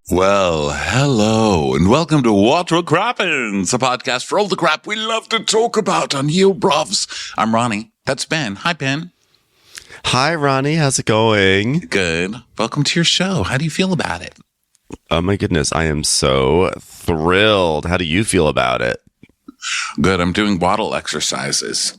Well, hello, and welcome to Crappens, a podcast for all the crap we love to talk about on you, brovs. I'm Ronnie. That's Ben. Hi, Ben. Hi, Ronnie. How's it going? Good. Welcome to your show. How do you feel about it? Oh, my goodness. I am so thrilled. How do you feel about it? Good. I'm doing waddle exercises.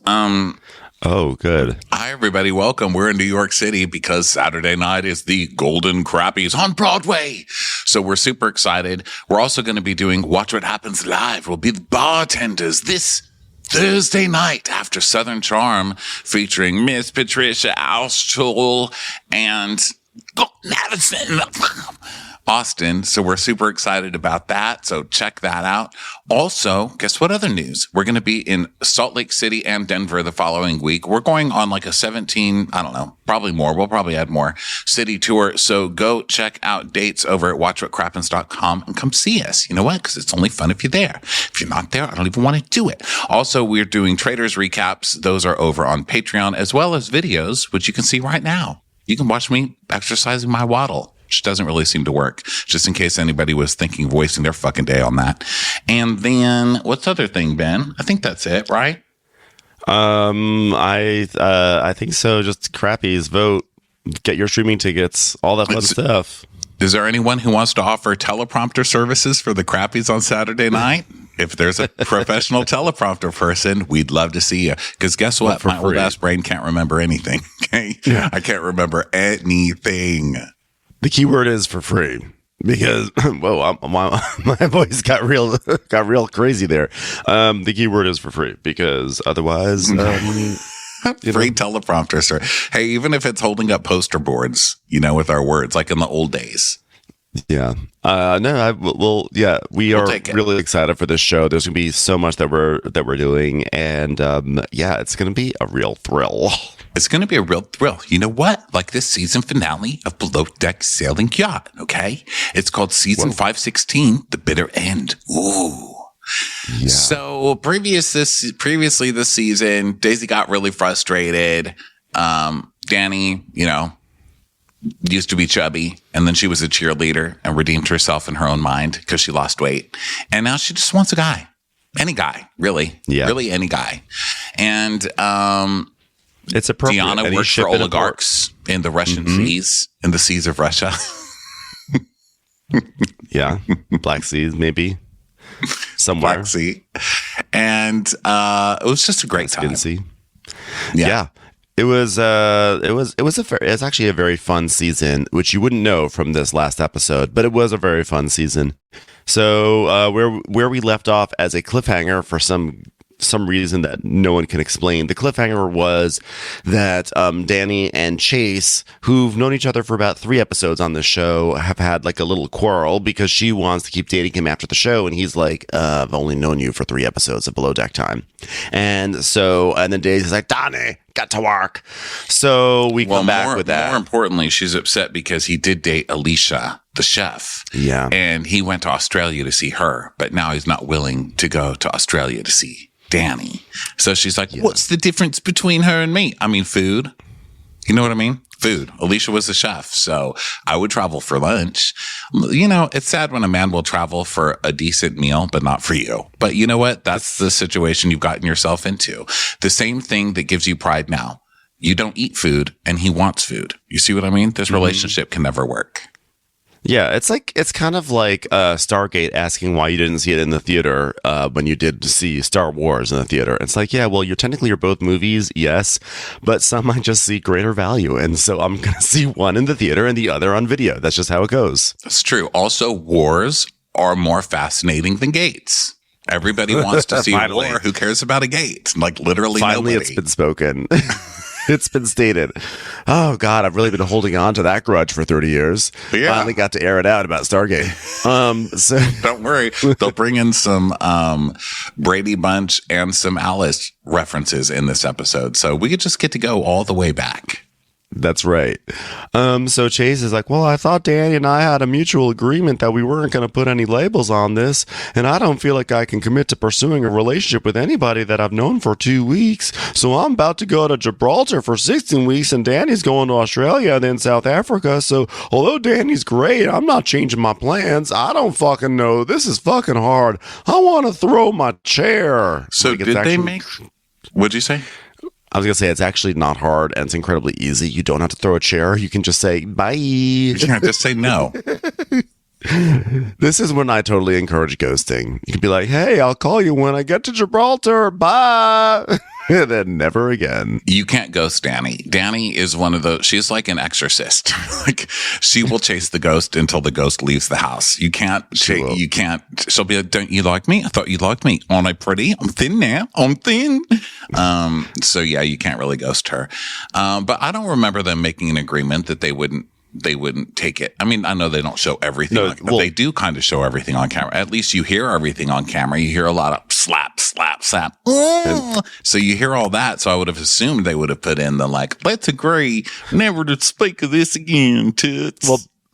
Oh, good. Hi, everybody. Welcome. We're in New York City because Saturday night is the Golden Crappies on Broadway. So we're super excited. We're also going to be doing Watch What Happens Live. We'll be the bartenders this Thursday night after Southern Charm, featuring Miss Patricia Austal and Madison Austin. So we're super excited about that. So check that out. Also, guess what other news? We're going to be in Salt Lake City and Denver the following week. We're going on like a 17, I don't know, probably more. We'll probably add more city tour. So go check out dates over at watchwhatcrappens.com and come see us. You know what? Because it's only fun if you're there. If you're not there, I don't even want to do it. Also, we're doing traders recaps. Those are over on Patreon, as well as videos, which you can see right now. You can watch me exercising my waddle, which doesn't really seem to work, just in case anybody was thinking of wasting their fucking day on that. And then what's the other thing, Ben? I think that's it, right? I think so. Just crappies, vote, get your streaming tickets, all that fun stuff. Is there anyone who wants to offer teleprompter services for the crappies on Saturday night? If there's a professional teleprompter person, we'd love to see you. Because guess what? My old ass brain can't remember anything. Okay, yeah. I can't remember anything. The key word is for free, because whoa, my voice got real crazy there. The key word is for free, because otherwise, free teleprompter, sir. Hey, even if it's holding up poster boards, with our words, like in the old days. Yeah. We are really excited for this show. There's gonna be so much that we're doing, and it's gonna be a real thrill. It's going to be a real thrill. You know what? Like this season finale of Below Deck Sailing Yacht, okay? It's called Season 516, The Bitter End. Ooh. Yeah. So previously this season, Daisy got really frustrated. Danny, used to be chubby, and then she was a cheerleader and redeemed herself in her own mind because she lost weight. And now she just wants a guy. Any guy, really. Yeah. Really any guy. And it's appropriate. Diana worked for oligarchs in the Russian seas, in the seas of Russia. Yeah. Black Seas, maybe. Somewhere. Black Sea. And it was just a great time. Sea. Yeah. It was it's actually a very fun season, which you wouldn't know from this last episode, but it was a very fun season. So where we left off as a cliffhanger for some reason that no one can explain. The cliffhanger was that Danny and Chase, who've known each other for about 3 episodes on this show, have had like a little quarrel because she wants to keep dating him after the show, and he's like, I've only known you for 3 episodes of Below Deck time. And then Daisy's like, Danny, got to work. So we come back with that. More importantly, she's upset because he did date Alicia, the chef. Yeah. And he went to Australia to see her, but now he's not willing to go to Australia to see Danny. So she's like, what's the difference between her and me? I mean, food. You know what I mean? Food. Alicia was a chef, so I would travel for lunch. It's sad when a man will travel for a decent meal, but not for you. But you know what? That's the situation you've gotten yourself into. The same thing that gives you pride now. You don't eat food, and he wants food. You see what I mean? This relationship can never work. Yeah, it's kind of like Stargate asking why you didn't see it in the theater when you did see Star Wars in the theater. It's like, yeah, well, you're both movies, yes, but some might just see greater value, and so I'm going to see one in the theater and the other on video. That's just how it goes. That's true. Also, wars are more fascinating than gates. Everybody wants to see a war. Who cares about a gate? Like literally Finally, nobody. It's been spoken. It's been stated. Oh, God, I've really been holding on to that grudge for 30 years. Yeah. Finally got to air it out about Stargate. So don't worry. They'll bring in some Brady Bunch and some Alice references in this episode. So we could just get to go all the way back. That's right. So Chase is like, well, I thought Danny and I had a mutual agreement that we weren't going to put any labels on this, and I don't feel like I can commit to pursuing a relationship with anybody that I've known for 2 weeks. So I'm about to go to Gibraltar for 16 weeks, and Danny's going to Australia and then South Africa. So although Danny's great, I'm not changing my plans. I don't fucking know. This is fucking hard. I want to throw my chair. So did they make... What'd you say? I was going to say, it's actually not hard, and it's incredibly easy. You don't have to throw a chair. You can just say, bye. Yeah, just say no. This is when I totally encourage ghosting. You can be like, hey, I'll call you when I get to Gibraltar. Bye. And then never again. You can't ghost Danny. Danny is one of those, she's like an exorcist. Like, she will chase the ghost until the ghost leaves the house. You can't, she'll be like, don't you like me? I thought you liked me. Aren't I pretty? I'm thin now. I'm thin. So yeah, you can't really ghost her. But I don't remember them making an agreement that they wouldn't take it. I mean, I know they don't show everything, but they do kind of show everything on camera. At least you hear everything on camera. You hear a lot of slap, slap, slap. So you hear all that. So I would have assumed they would have put in the like, let's agree never to speak of this again, toots.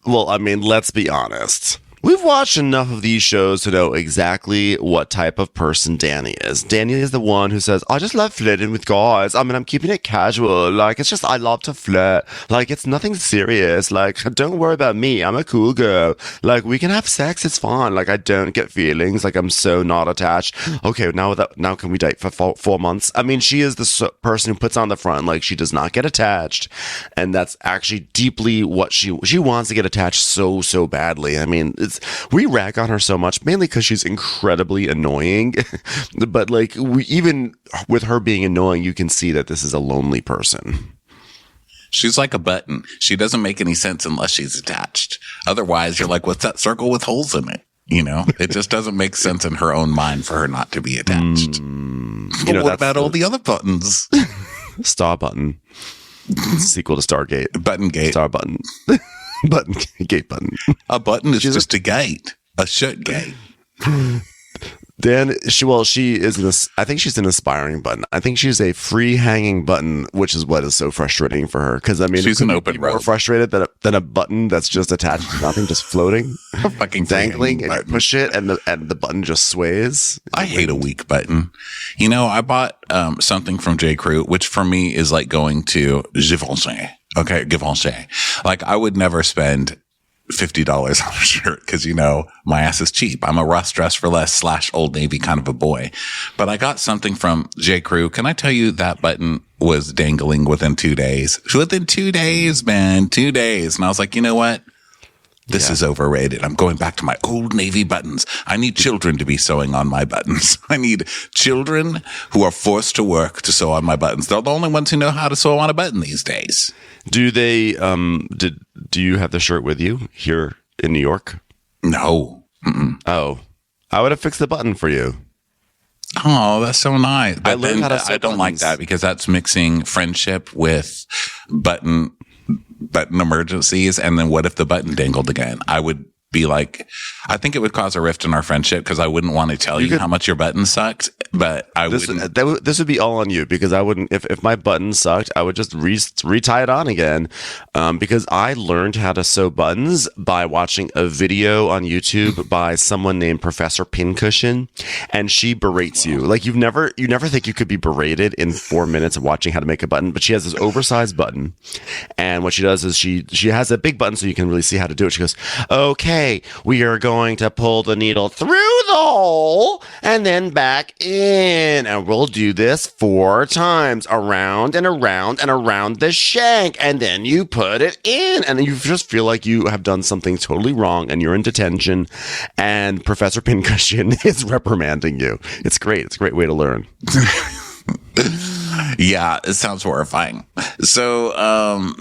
Well, I mean, let's be honest. We've watched enough of these shows to know exactly what type of person Danny is. Danny is the one who says, I just love flirting with guys. I mean, I'm keeping it casual. Like, it's just, I love to flirt. Like, it's nothing serious. Like, don't worry about me. I'm a cool girl. Like, we can have sex. It's fine. Like, I don't get feelings. Like, I'm so not attached. Okay, now can we date for 4 months? I mean, she is the person who puts on the front. Like, she does not get attached. And that's actually deeply what she wants to get attached so badly. I mean, we rag on her so much, mainly because she's incredibly annoying. But like, even with her being annoying, you can see that this is a lonely person. She's like a button. She doesn't make any sense unless she's attached. Otherwise, you're like, what's that circle with holes in it? You know, it just doesn't make sense in her own mind for her not to be attached. But what about all the other buttons? Star button. Sequel to Stargate. Button gate. Star button. Button, gate button. A button is just a gate, a shirt gate. Then she is I think she's an aspiring button. I think she's a free hanging button, which is what is so frustrating for her. Because I mean, she's an open rope. More frustrated than a button that's just attached to nothing, just floating, fucking dangling, and you push it, and the button just sways. I hate a weak button. You know, I bought something from J. Crew, which for me is like going to Givenchy. Okay, Givenchy. Like, I would never spend $50 on a shirt because, you know, my ass is cheap. I'm a Russ Dress for Less / Old Navy kind of a boy. But I got something from J. Crew. Can I tell you that button was dangling within 2 days? Within 2 days, man. 2 days. And I was like, you know what? This is overrated. I'm going back to my Old Navy buttons. I need children to be sewing on my buttons. I need children who are forced to work to sew on my buttons. They're the only ones who know how to sew on a button these days. Do they, do you have the shirt with you here in New York? No. Mm-mm. Oh, I would have fixed the button for you. Oh, that's so nice. But I learned how to sew I don't buttons. like that because that's mixing friendship with button emergencies. And then what if the button dangled again? I would be like, I think it would cause a rift in our friendship because I wouldn't want to tell you how much your button sucked, but this would be all on you because I wouldn't, if my button sucked, I would just retie it on again. Because I learned how to sew buttons by watching a video on YouTube by someone named Professor Pincushion, and she berates you. Like you never think you could be berated in 4 minutes of watching how to make a button, but she has this oversized button. And what she does is she has a big button so you can really see how to do it. She goes, okay, we are going to pull the needle through the hole and then back in. And we'll do this 4 times around and around and around the shank. And then you put it in. And you just feel like you have done something totally wrong and you're in detention. And Professor Pincushion is reprimanding you. It's great. It's a great way to learn. Yeah, it sounds horrifying. So,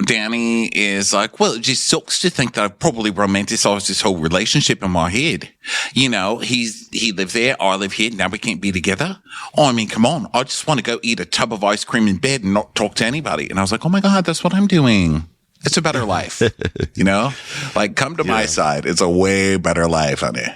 Danny is like, well, it just sucks to think that I've probably romanticized this whole relationship in my head. You know, he lives there, I live here, now we can't be together. Oh, I mean, come on. I just want to go eat a tub of ice cream in bed and not talk to anybody. And I was like, oh my God, that's what I'm doing. It's a better life. You know, like come to my side. It's a way better life, honey.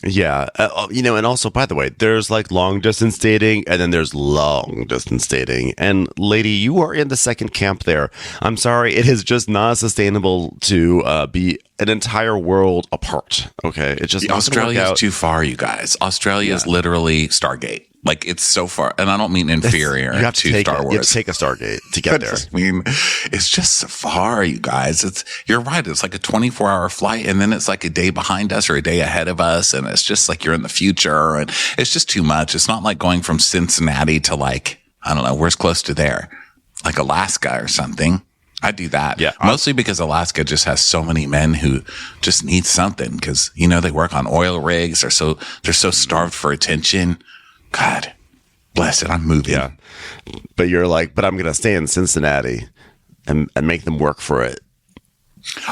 Yeah. And also, by the way, there's like long distance dating and then there's long distance dating. And lady, you are in the second camp there. I'm sorry. It is just not sustainable to be an entire world apart. Okay. It's just Australia is too far, you guys. Australia is literally Stargate. Like, it's so far, and I don't mean inferior to Star Wars. You have to take a Stargate to get there. I mean, it's just so far, you guys. You're right. It's like a 24-hour flight, and then it's like a day behind us or a day ahead of us, and it's just like you're in the future, and it's just too much. It's not like going from Cincinnati to like, I don't know, where's close to there? Like Alaska or something. I'd do that. Yeah. Mostly because Alaska just has so many men who just need something because, they work on oil rigs. They're so starved for attention. God bless it. I'm moving. Yeah. But you're like, but I'm going to stay in Cincinnati and make them work for it.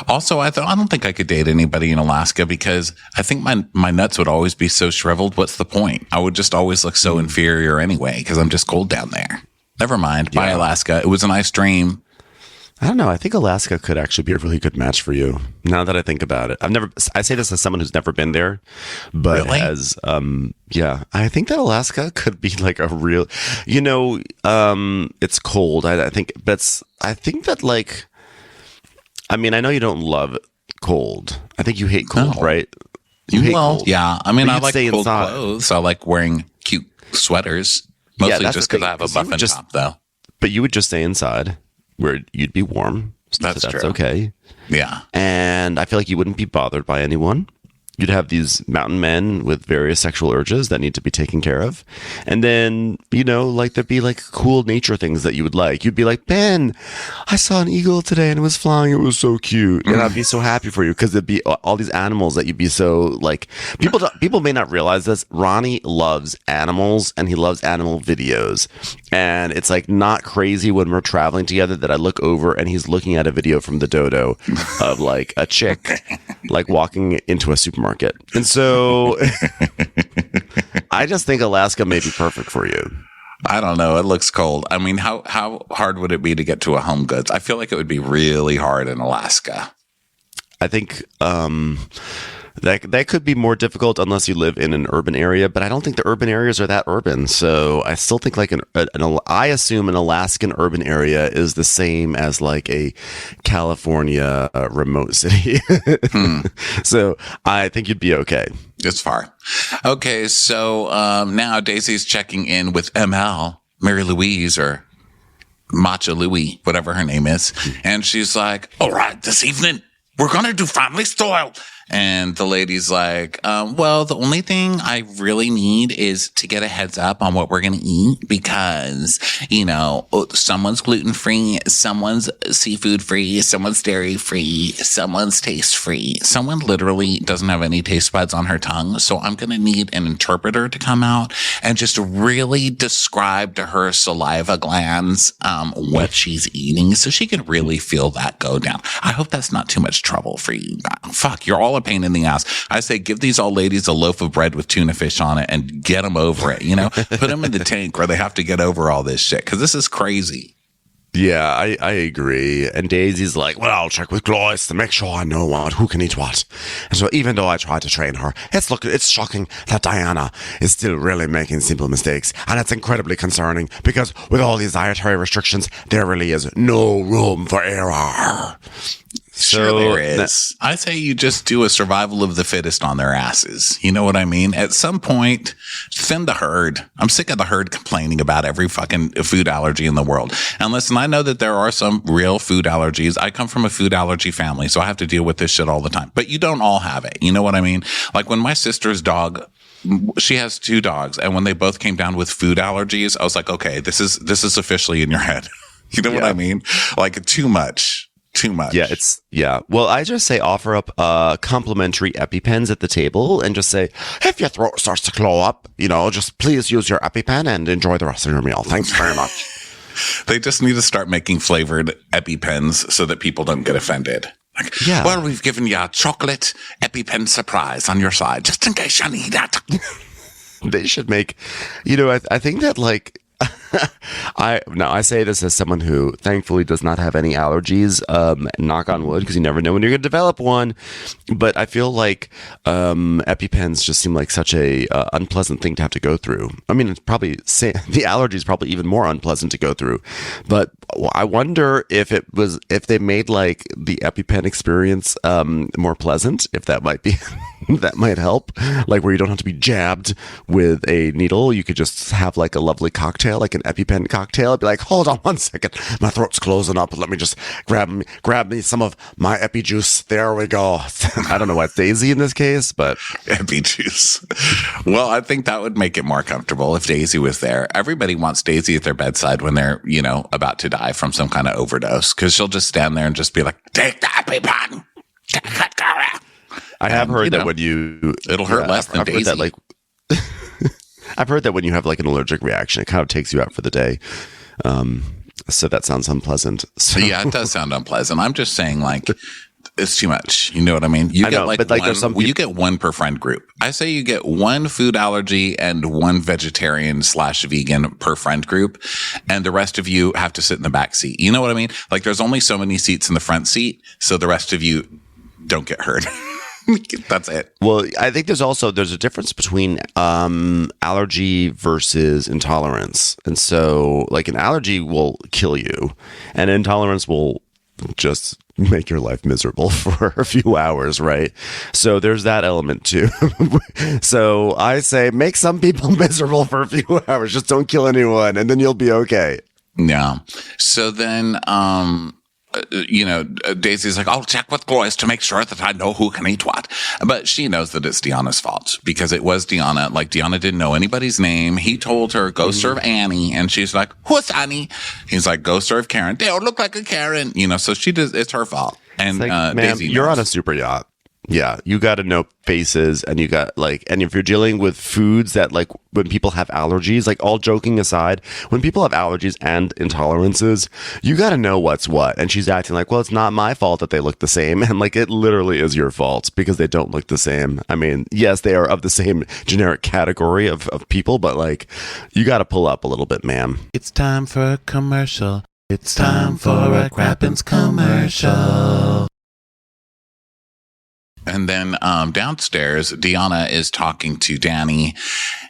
Also, I don't think I could date anybody in Alaska because I think my nuts would always be so shriveled. What's the point? I would just always look so inferior anyway because I'm just cold down there. Never mind. Bye, Alaska. It was a nice dream. I don't know. I think Alaska could actually be a really good match for you. Now that I think about it, I say this as someone who's never been there, but really? I think that Alaska could be like a real, it's cold. I think that like, I mean, I know you don't love cold. I think you hate cold, right? You hate cold. Yeah. I mean, I like cold clothes. I like wearing cute sweaters, mostly just because I have a muffin top though. But you would just stay inside. Where you'd be warm. That's true. Okay. Yeah. And I feel like you wouldn't be bothered by anyone. You'd have these mountain men with various sexual urges that need to be taken care of. And then, like there'd be like cool nature things that you would like. You'd be like, Ben, I saw an eagle today and it was flying. It was so cute. And I'd be so happy for you because there'd be all these animals that you'd be so like, people may not realize this. Ronnie loves animals and he loves animal videos. And it's like not crazy when we're traveling together that I look over and he's looking at a video from the dodo of like a chick like walking into a supermarket. And so I just think Alaska may be perfect for you. I don't know. It looks cold. I mean, how hard would it be to get to a Home Goods? I feel like it would be really hard in Alaska. I think that could be more difficult unless you live in an urban area, but I don't think the urban areas are that urban. So I still think like I assume an Alaskan urban area is the same as like a California remote city. So I think you'd be okay. It's far. Okay, so now Daisy's checking in with ML, Mary Louise, or Matcha Louie, whatever her name is. And she's like, all right, this evening, we're going to do family style. And the lady's like, well, the only thing I really need is to get a heads up on what we're going to eat because, someone's gluten-free, someone's seafood-free, someone's dairy-free, someone's taste-free. Someone literally doesn't have any taste buds on her tongue. So I'm going to need an interpreter to come out and just really describe to her saliva glands what she's eating so she can really feel that go down. I hope that's not too much trouble for you. Fuck, you're all a pain in the ass. I say give these old ladies a loaf of bread with tuna fish on it and get them over it, put them in the tank where they have to get over all this shit because this is crazy. Yeah, I agree. And Daisy's like, well, I'll check with Glois to make sure I know who can eat what. And so even though I tried to train her, it's shocking that Diana is still really making simple mistakes. And it's incredibly concerning because with all these dietary restrictions, there really is no room for error. Sure there is. I say you just do a survival of the fittest on their asses. You know what I mean? At some point, thin the herd. I'm sick of the herd complaining about every fucking food allergy in the world. And listen, I know that there are some real food allergies. I come from a food allergy family, so I have to deal with this shit all the time. But you don't all have it. You know what I mean? Like when my sister's dog, she has 2 dogs, and when they both came down with food allergies, I was like, okay, this is officially in your head. You know what I mean? Like too much. Yeah. Well, I just say offer up complimentary EpiPens at the table and just say, if your throat starts to claw up, just please use your EpiPen and enjoy the rest of your meal. Thanks very much. They just need to start making flavored EpiPens so that people don't get offended. Like, well, we've given you a chocolate EpiPen surprise on your side, just in case you need that. They should make, I think that like I say this as someone who thankfully does not have any allergies. Knock on wood, because you never know when you're going to develop one. But I feel like EpiPens just seem like such a unpleasant thing to have to go through. I mean, it's probably the allergy is probably even more unpleasant to go through. But I wonder if they made like the EpiPen experience more pleasant. If that might be that might help, like where you don't have to be jabbed with a needle. You could just have like a lovely cocktail, like an EpiPen cocktail. I'd be like, hold on one second, my throat's closing up. Let me just grab me some of my Epi juice. There we go. I don't know why it's Daisy in this case, but Epi juice. Well, I think that would make it more comfortable if Daisy was there. Everybody wants Daisy at their bedside when they're, about to die from some kind of overdose, because she'll just stand there and just be like, take the EpiPen. I have heard that when it'll hurt less than Daisy. Heard that, like, I've heard that when you have like an allergic reaction, it kind of takes you out for the day. So that sounds unpleasant. So. Yeah, it does sound unpleasant. I'm just saying, like, it's too much. You know what I mean? You get one per friend group. I say you get one food allergy and one vegetarian/vegan per friend group, and the rest of you have to sit in the back seat. You know what I mean? Like, there's only so many seats in the front seat, so the rest of you don't get hurt. That's it. Well, I think there's a difference between allergy versus intolerance. And so like an allergy will kill you, and intolerance will just make your life miserable for a few hours, right? So there's that element too. So I say make some people miserable for a few hours. Just don't kill anyone, and then you'll be okay. Yeah. So then Daisy's like, I'll check with Glois to make sure that I know who can eat what. But she knows that it's Deanna's fault, because it was Deanna. Like, Deanna didn't know anybody's name. He told her, go serve Annie. And she's like, who's Annie? He's like, go serve Karen. They don't look like a Karen. So she does. It's her fault. And like, ma'am, Daisy you're on a super yacht. Yeah, you got to know faces, and you got and if you're dealing with foods that, like, when people have allergies, like, all joking aside, when people have allergies and intolerances, you got to know what's what. And she's acting like, well, it's not my fault that they look the same. And like, it literally is your fault because they don't look the same. I mean, yes, they are of the same generic category of people, but like, you got to pull up a little bit, ma'am. It's time for a commercial. It's time for a Crappens commercial. And then downstairs, Deanna is talking to Danny.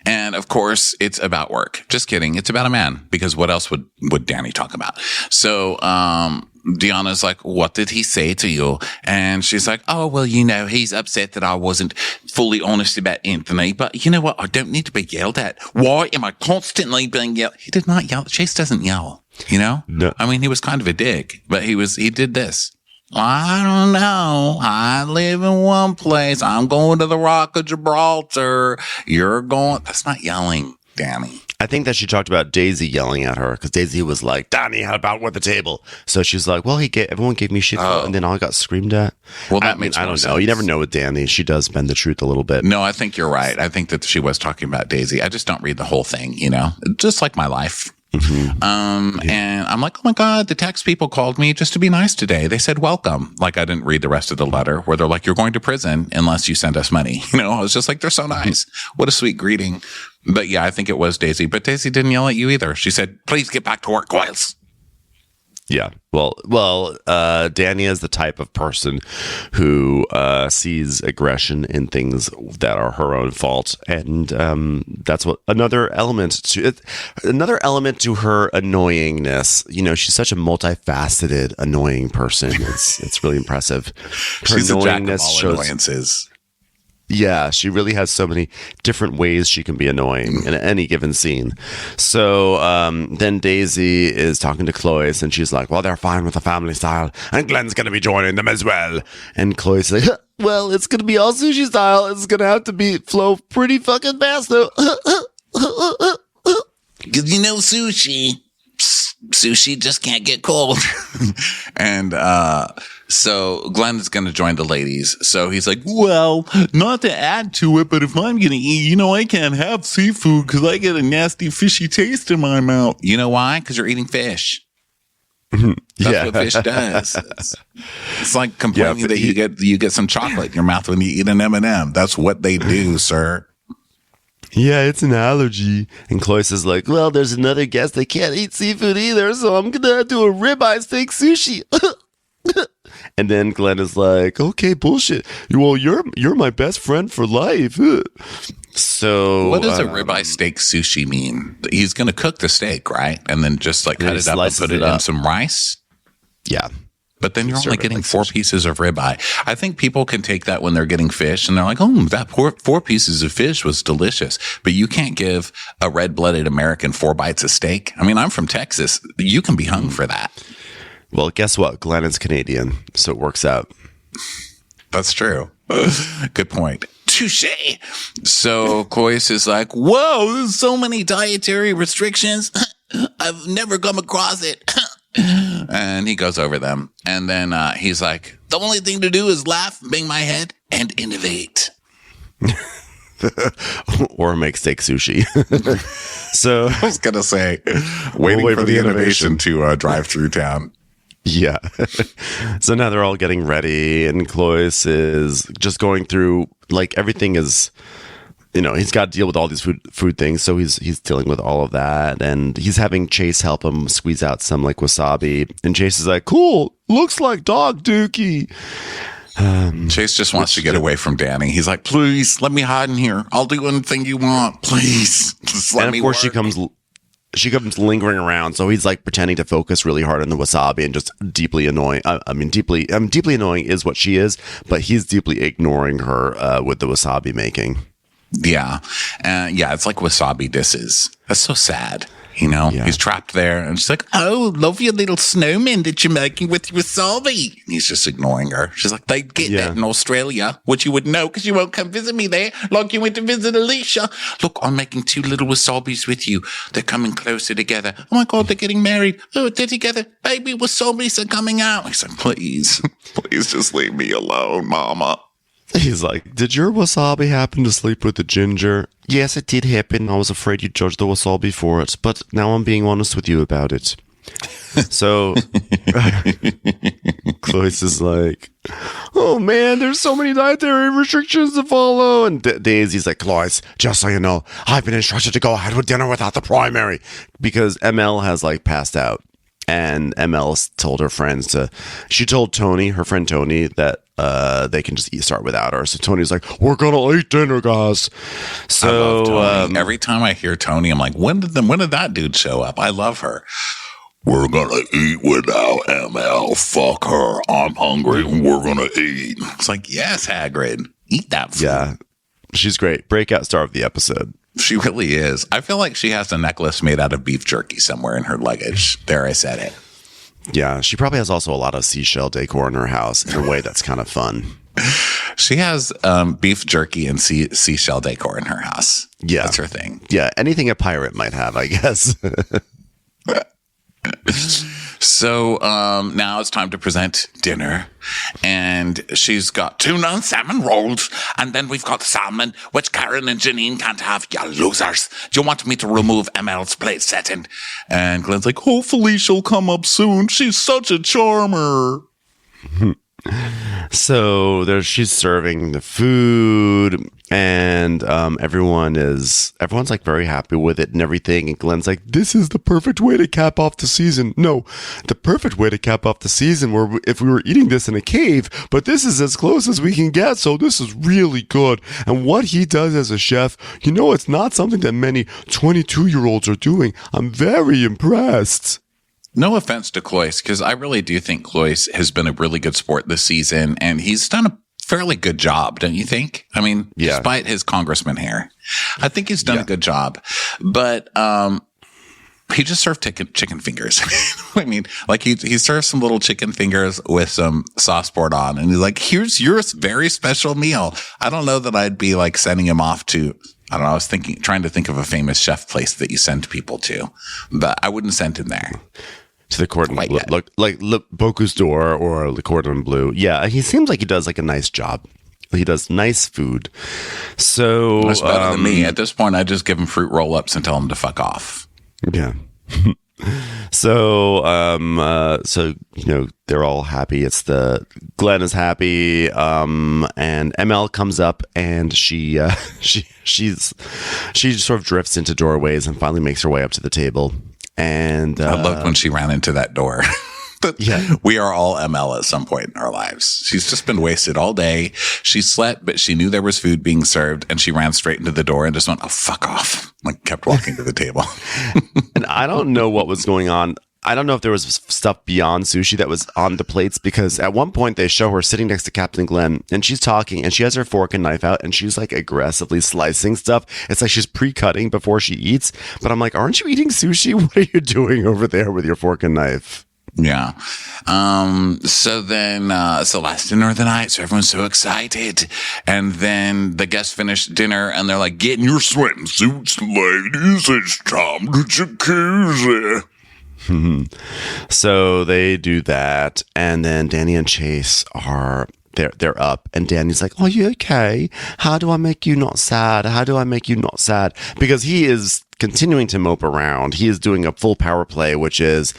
And of course, it's about work. Just kidding. It's about a man, because what else would Danny talk about? So Deanna's like, what did he say to you? And she's like, oh, well, he's upset that I wasn't fully honest about Anthony. But you know what? I don't need to be yelled at. Why am I constantly being yelled? He did not yell. Chase doesn't yell, No. I mean, he was kind of a dick, but he did this. I don't know. I live in one place. I'm going to the Rock of Gibraltar. You're going. That's not yelling, Danny. I think that she talked about Daisy yelling at her, because Daisy was like, Danny, how about with the table? So she's like, well, everyone gave me shit, and then I got screamed at. Well, that makes I don't sense. know. You never know with Danny. She does bend the truth a little bit. No, I think you're right. I think that she was talking about Daisy. I just don't read the whole thing, just like my life. Mm-hmm. And I'm like, oh my God, the text people called me just to be nice today. They said, welcome. Like, I didn't read the rest of the letter where they're like, you're going to prison unless you send us money. I was just like, they're so nice. What a sweet greeting. But yeah, I think it was Daisy, but Daisy didn't yell at you either. She said, please get back to work, Giles. Yeah. Well, Danny is the type of person who sees aggression in things that are her own fault, and that's what another element to her annoyingness. She's such a multifaceted, annoying person. It's really impressive. Her She's a jack of all shows annoyances. Yeah, she really has so many different ways she can be annoying in any given scene. So then Daisy is talking to Clois, and she's like, well, they're fine with the family style, and Glenn's going to be joining them as well. And Clois is like, well, it's going to be all sushi style. It's going to have to flow pretty fucking fast, though. Because sushi just can't get cold. And so Glenn is going to join the ladies. So he's like, well, not to add to it, but if I'm going to eat, I can't have seafood because I get a nasty fishy taste in my mouth. You know why? Because you're eating fish. That's what fish does. It's like complaining that you get some chocolate in your mouth when you eat an M&M. That's what they do, sir. Yeah, it's an allergy. And Cloyce is like, well, there's another guest that can't eat seafood either, so I'm gonna do a ribeye steak sushi. And then Glenn is like, okay, bullshit. Well, you're my best friend for life. So what does a ribeye steak sushi mean? He's going to cook the steak, right? And then just like cut it up and put it in some rice? Yeah. But then you're only getting like 4 pieces of ribeye. I think people can take that when they're getting fish and they're like, oh, that 4 pieces of fish was delicious. But you can't give a red-blooded American 4 bites of steak. I mean, I'm from Texas. You can be hung for that. Well, guess what? Glenn is Canadian, so it works out. That's true. Good point. Touche. So Cloyce is like, whoa, there's so many dietary restrictions. I've never come across it. And he goes over them. And then he's like, the only thing to do is laugh, bang my head, and innovate. Or make steak sushi. So I was going to say, waiting for the innovation to drive through town. Yeah. So now they're all getting ready, and Cloyce is just going through, like, everything is, he's got to deal with all these food things. So he's dealing with all of that, and he's having Chase help him squeeze out some like wasabi. And Chase is like, cool, looks like dog dookie. Chase just wants to get away from Danny. He's like, please let me hide in here. I'll do anything you want. Please. Just let me work. She comes lingering around, so he's like pretending to focus really hard on the wasabi and just deeply annoying. Deeply annoying is what she is, but he's deeply ignoring her with the wasabi making. Yeah. It's like wasabi disses. That's so sad. Yeah. He's trapped there and she's like, oh, love your little snowman that you're making with your wasabi. And he's just ignoring her. She's like, they get that in Australia, which you would know because you won't come visit me there like you went to visit Alicia. Look, I'm making 2 little wasabis with you. They're coming closer together. Oh my God, they're getting married. Oh, they're together. Baby wasabis are coming out. He's like, please just leave me alone, mama. He's like, did your wasabi happen to sleep with the ginger? Yes, it did happen. I was afraid you'd judge the wasabi for it, but now I'm being honest with you about it. So Cloyce is like, oh man, there's so many dietary restrictions to follow. And Daisy's like, Cloyce, just so you know, I've been instructed to go ahead with dinner without the primary because ML has like passed out. And ML told her friends she told Tony, her friend Tony, that they can just start without her. So Tony's like, we're going to eat dinner, guys. So I love Tony. Every time I hear Tony, I'm like, when did that dude show up? I love her. We're going to eat without ML. Fuck her. I'm hungry and we're going to eat. It's like, yes, Hagrid. Eat that food. Yeah, she's great. Breakout star of the episode. She really is. I feel like she has a necklace made out of beef jerky somewhere in her luggage. There, I said it. Yeah, she probably has also a lot of seashell decor in her house in a way that's kind of fun. She has beef jerky and seashell decor in her house. Yeah. That's her thing. Yeah, anything a pirate might have, I guess. So now it's time to present dinner. And she's got tuna and salmon rolls. And then we've got salmon, which Karen and Janine can't have. You losers. Do you want me to remove ML's plate setting? And Glenn's like, hopefully she'll come up soon. She's such a charmer. So she's serving the food, and everyone's like very happy with it and everything. And Glenn's like, "This is the perfect way to cap off the season. No, the perfect way to cap off the season. Where if we were eating this in a cave, but this is as close as we can get. So this is really good. And what he does as a chef, it's not something that many 22-year-olds are doing. I'm very impressed." No offense to Cloyce, because I really do think Cloyce has been a really good sport this season, and he's done a fairly good job, don't you think? I mean, despite his congressman hair, I think he's done a good job. But he just served chicken fingers. I mean, like he served some little chicken fingers with some sauce poured on, and he's like, "Here's your very special meal." I don't know that I'd be like sending him off to. I don't know. I was trying to think of a famous chef place that you send people to, but I wouldn't send him there. To the Cordon Bleu, like Boku's Door or the Cordon Bleu. Yeah, he seems like he does like a nice job. He does nice food. So that's better than me. At this point, I just give him fruit roll-ups and tell him to fuck off. Yeah. So they're all happy. Glenn is happy, and ML comes up, and she sort of drifts into doorways and finally makes her way up to the table. And I loved when she ran into that door. Yeah. We are all ML at some point in our lives. She's just been wasted all day. She slept, but she knew there was food being served, and she ran straight into the door and just went, "Oh, fuck off!" Like kept walking to the table. And I don't know what was going on. I don't know if there was stuff beyond sushi that was on the plates, because at one point they show her sitting next to Captain Glenn, and she's talking, and she has her fork and knife out, and she's like aggressively slicing stuff. It's like she's pre-cutting before she eats. But I'm like, aren't you eating sushi? What are you doing over there with your fork and knife? Yeah. So then, it's the last dinner of the night. So everyone's so excited. And then the guests finish dinner and they're like, "Get in your swimsuits, ladies. It's time to jacuzzi." So they do that. And then Danny and Chase they're up, and Danny's like, "Are you okay? How do I make you not sad? How do I make you not sad?" Because he is continuing to mope around. He is doing a full power play, which is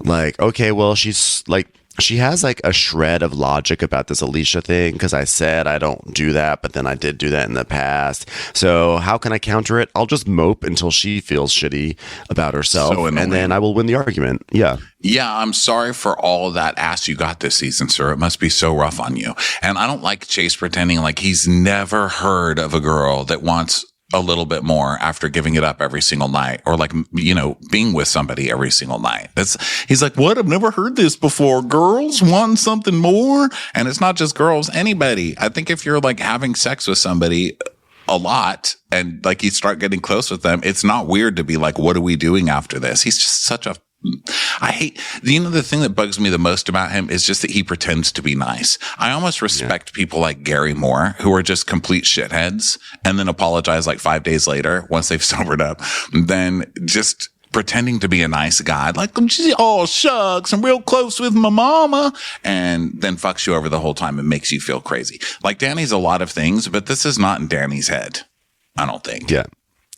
like, okay, well, she's like, she has like a shred of logic about this Alicia thing, because I said I don't do that, but then I did do that in the past. So how can I counter it? I'll just mope until she feels shitty about herself, and then I will win the argument. Yeah. Yeah, I'm sorry for all that ass you got this season, sir. It must be so rough on you. And I don't like Chase pretending like he's never heard of a girl that wants a little bit more after giving it up every single night, or like, being with somebody every single night. He's like, "What? I've never heard this before. Girls want something more." And it's not just girls, anybody. I think if you're like having sex with somebody a lot and like you start getting close with them, it's not weird to be like, "What are we doing after this?" He's just such a the thing that bugs me the most about him is just that he pretends to be nice. I almost respect people like Gary Moore, who are just complete shitheads and then apologize like 5 days later once they've sobered up, than just pretending to be a nice guy. Like, "Oh, shucks, I'm real close with my mama," and then fucks you over the whole time and makes you feel crazy. Like, Danny's a lot of things, but this is not in Danny's head, I don't think. Yeah.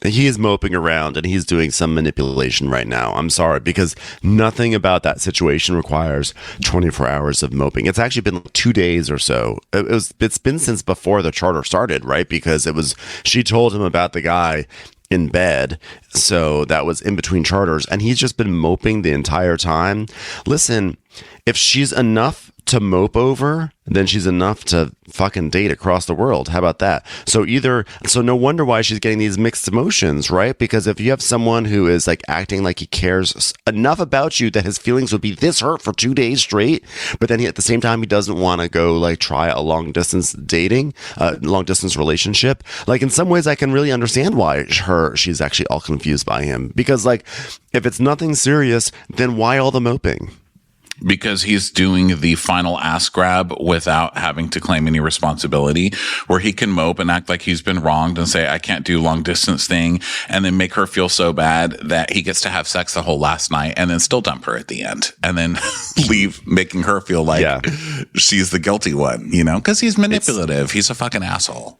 He is moping around, and he's doing some manipulation right now. I'm sorry, because nothing about that situation requires 24 hours of moping. It's actually been 2 days or so. It's been since before the charter started, right? Because she told him about the guy in bed. So that was in between charters, and he's just been moping the entire time. Listen, if she's enough to mope over, then she's enough to fucking date across the world. How about that? So no wonder why she's getting these mixed emotions, right? Because if you have someone who is like acting like he cares enough about you that his feelings would be this hurt for 2 days straight, but then at the same time he doesn't want to go like try a long distance relationship. Like, in some ways I can really understand why she's actually all confused by him, because like, if it's nothing serious, then why all the moping? Because he's doing the final ass grab without having to claim any responsibility, where he can mope and act like he's been wronged and say, "I can't do long distance thing," and then make her feel so bad that he gets to have sex the whole last night and then still dump her at the end and then leave, making her feel like she's the guilty one, because he's manipulative. He's a fucking asshole.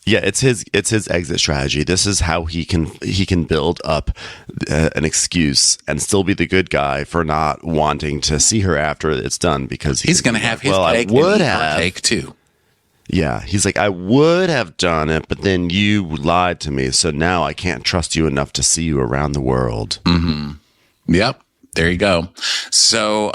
Yeah, it's his exit strategy. This is how he can build up an excuse and still be the good guy for not wanting to see her after it's done, because he's going to have his cake and her cake too. Yeah, he's like, "I would have done it, but then you lied to me, so now I can't trust you enough to see you around the world." Mm-hmm. Yep. There you go. So,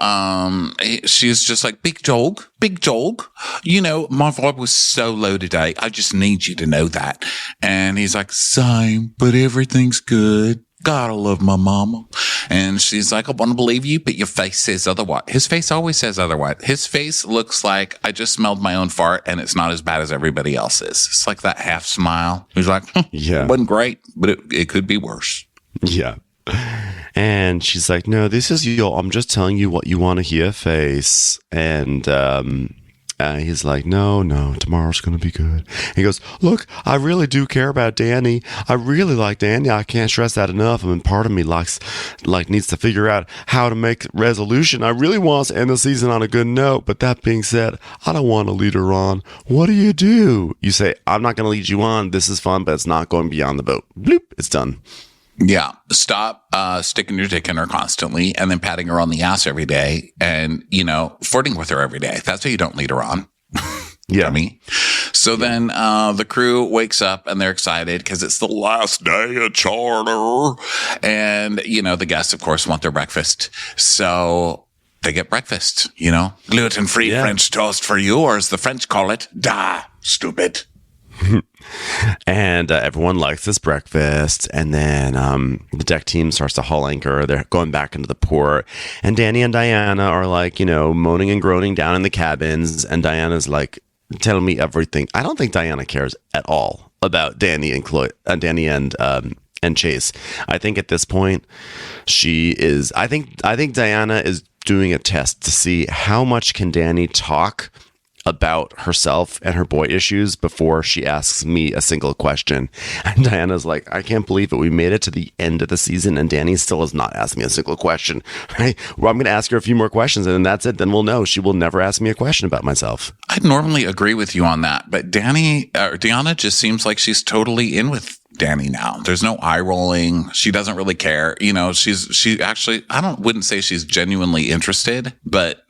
she's just like, big dog. My vibe was so low today. I just need you to know that." And he's like, "Same, but everything's good. Gotta love my mama." And she's like, "I want to believe you, but your face says otherwise." His face always says otherwise. His face looks like, "I just smelled my own fart and it's not as bad as everybody else's." It's like that half smile. He's like, "Yeah, it wasn't great, but it could be worse." Yeah. And she's like, "No, this is I'm just telling you what you want to hear face." And he's like, no, tomorrow's going to be good. He goes, "Look, I really do care about Danny. I really like Danny. I can't stress that enough. I mean, part of me needs to figure out how to make resolution. I really want to end the season on a good note. But that being said, I don't want to lead her on. What do? You say, "I'm not going to lead you on. This is fun, but it's not going beyond the boat." Bloop, it's done. Yeah. Stop sticking your dick in her constantly and then patting her on the ass every day and, flirting with her every day. That's how you don't lead her on. Yeah. Me. So then the crew wakes up and they're excited because it's the last day of charter. And, the guests, of course, want their breakfast. So they get breakfast, gluten-free French toast for you, or as the French call it, da, stupid. And everyone likes this breakfast. And then the deck team starts to haul anchor. They're going back into the port. And Danny and Diana are like, moaning and groaning down in the cabins. And Diana's like, tell me everything. I don't think Diana cares at all about Danny and and Chase. I think at this point she is. I think Diana is doing a test to see how much can Danny talk about herself and her boy issues before she asks me a single question. And Diana's like, I can't believe it. We made it to the end of the season and Danny still has not asked me a single question. Right? Well, I'm going to ask her a few more questions and then that's it. Then we'll know. She will never ask me a question about myself. I'd normally agree with you on that, but Diana just seems like she's totally in with Danny now. There's no eye rolling. She doesn't really care. She actually, wouldn't say she's genuinely interested, but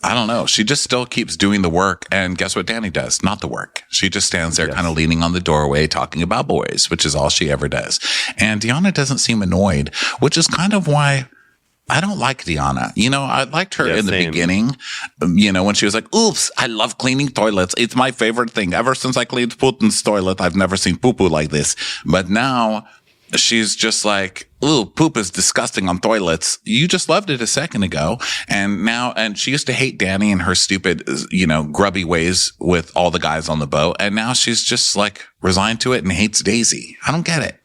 I don't know. She just still keeps doing the work. And guess what Danny does? Not the work. She just stands there kind of leaning on the doorway talking about boys, which is all she ever does. And Deanna doesn't seem annoyed, which is kind of why I don't like Deanna. I liked her in the beginning, when she was like, oops, I love cleaning toilets. It's my favorite thing. Ever since I cleaned Putin's toilet, I've never seen poo-poo like this. But now she's just like, ooh, poop is disgusting on toilets. You just loved it a second ago. And she used to hate Danny and her stupid, grubby ways with all the guys on the boat. And now she's just like resigned to it and hates Daisy. I don't get it.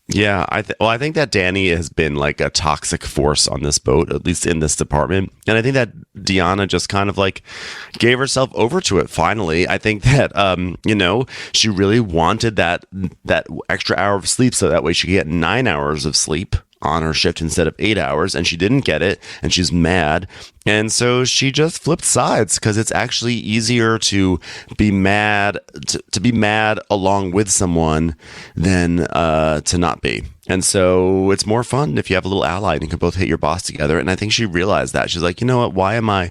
Yeah, I think that Danny has been like a toxic force on this boat, at least in this department. And I think that Deanna just kind of like gave herself over to it finally. I think that, she really wanted that extra hour of sleep so that way she could get 9 hours of sleep on her shift instead of 8 hours, and she didn't get it, and she's mad. And so she just flipped sides because it's actually easier to be mad to be mad along with someone than to not be. And so it's more fun if you have a little ally and you can both hate your boss together. And I think she realized that. She's like, you know what? Why am I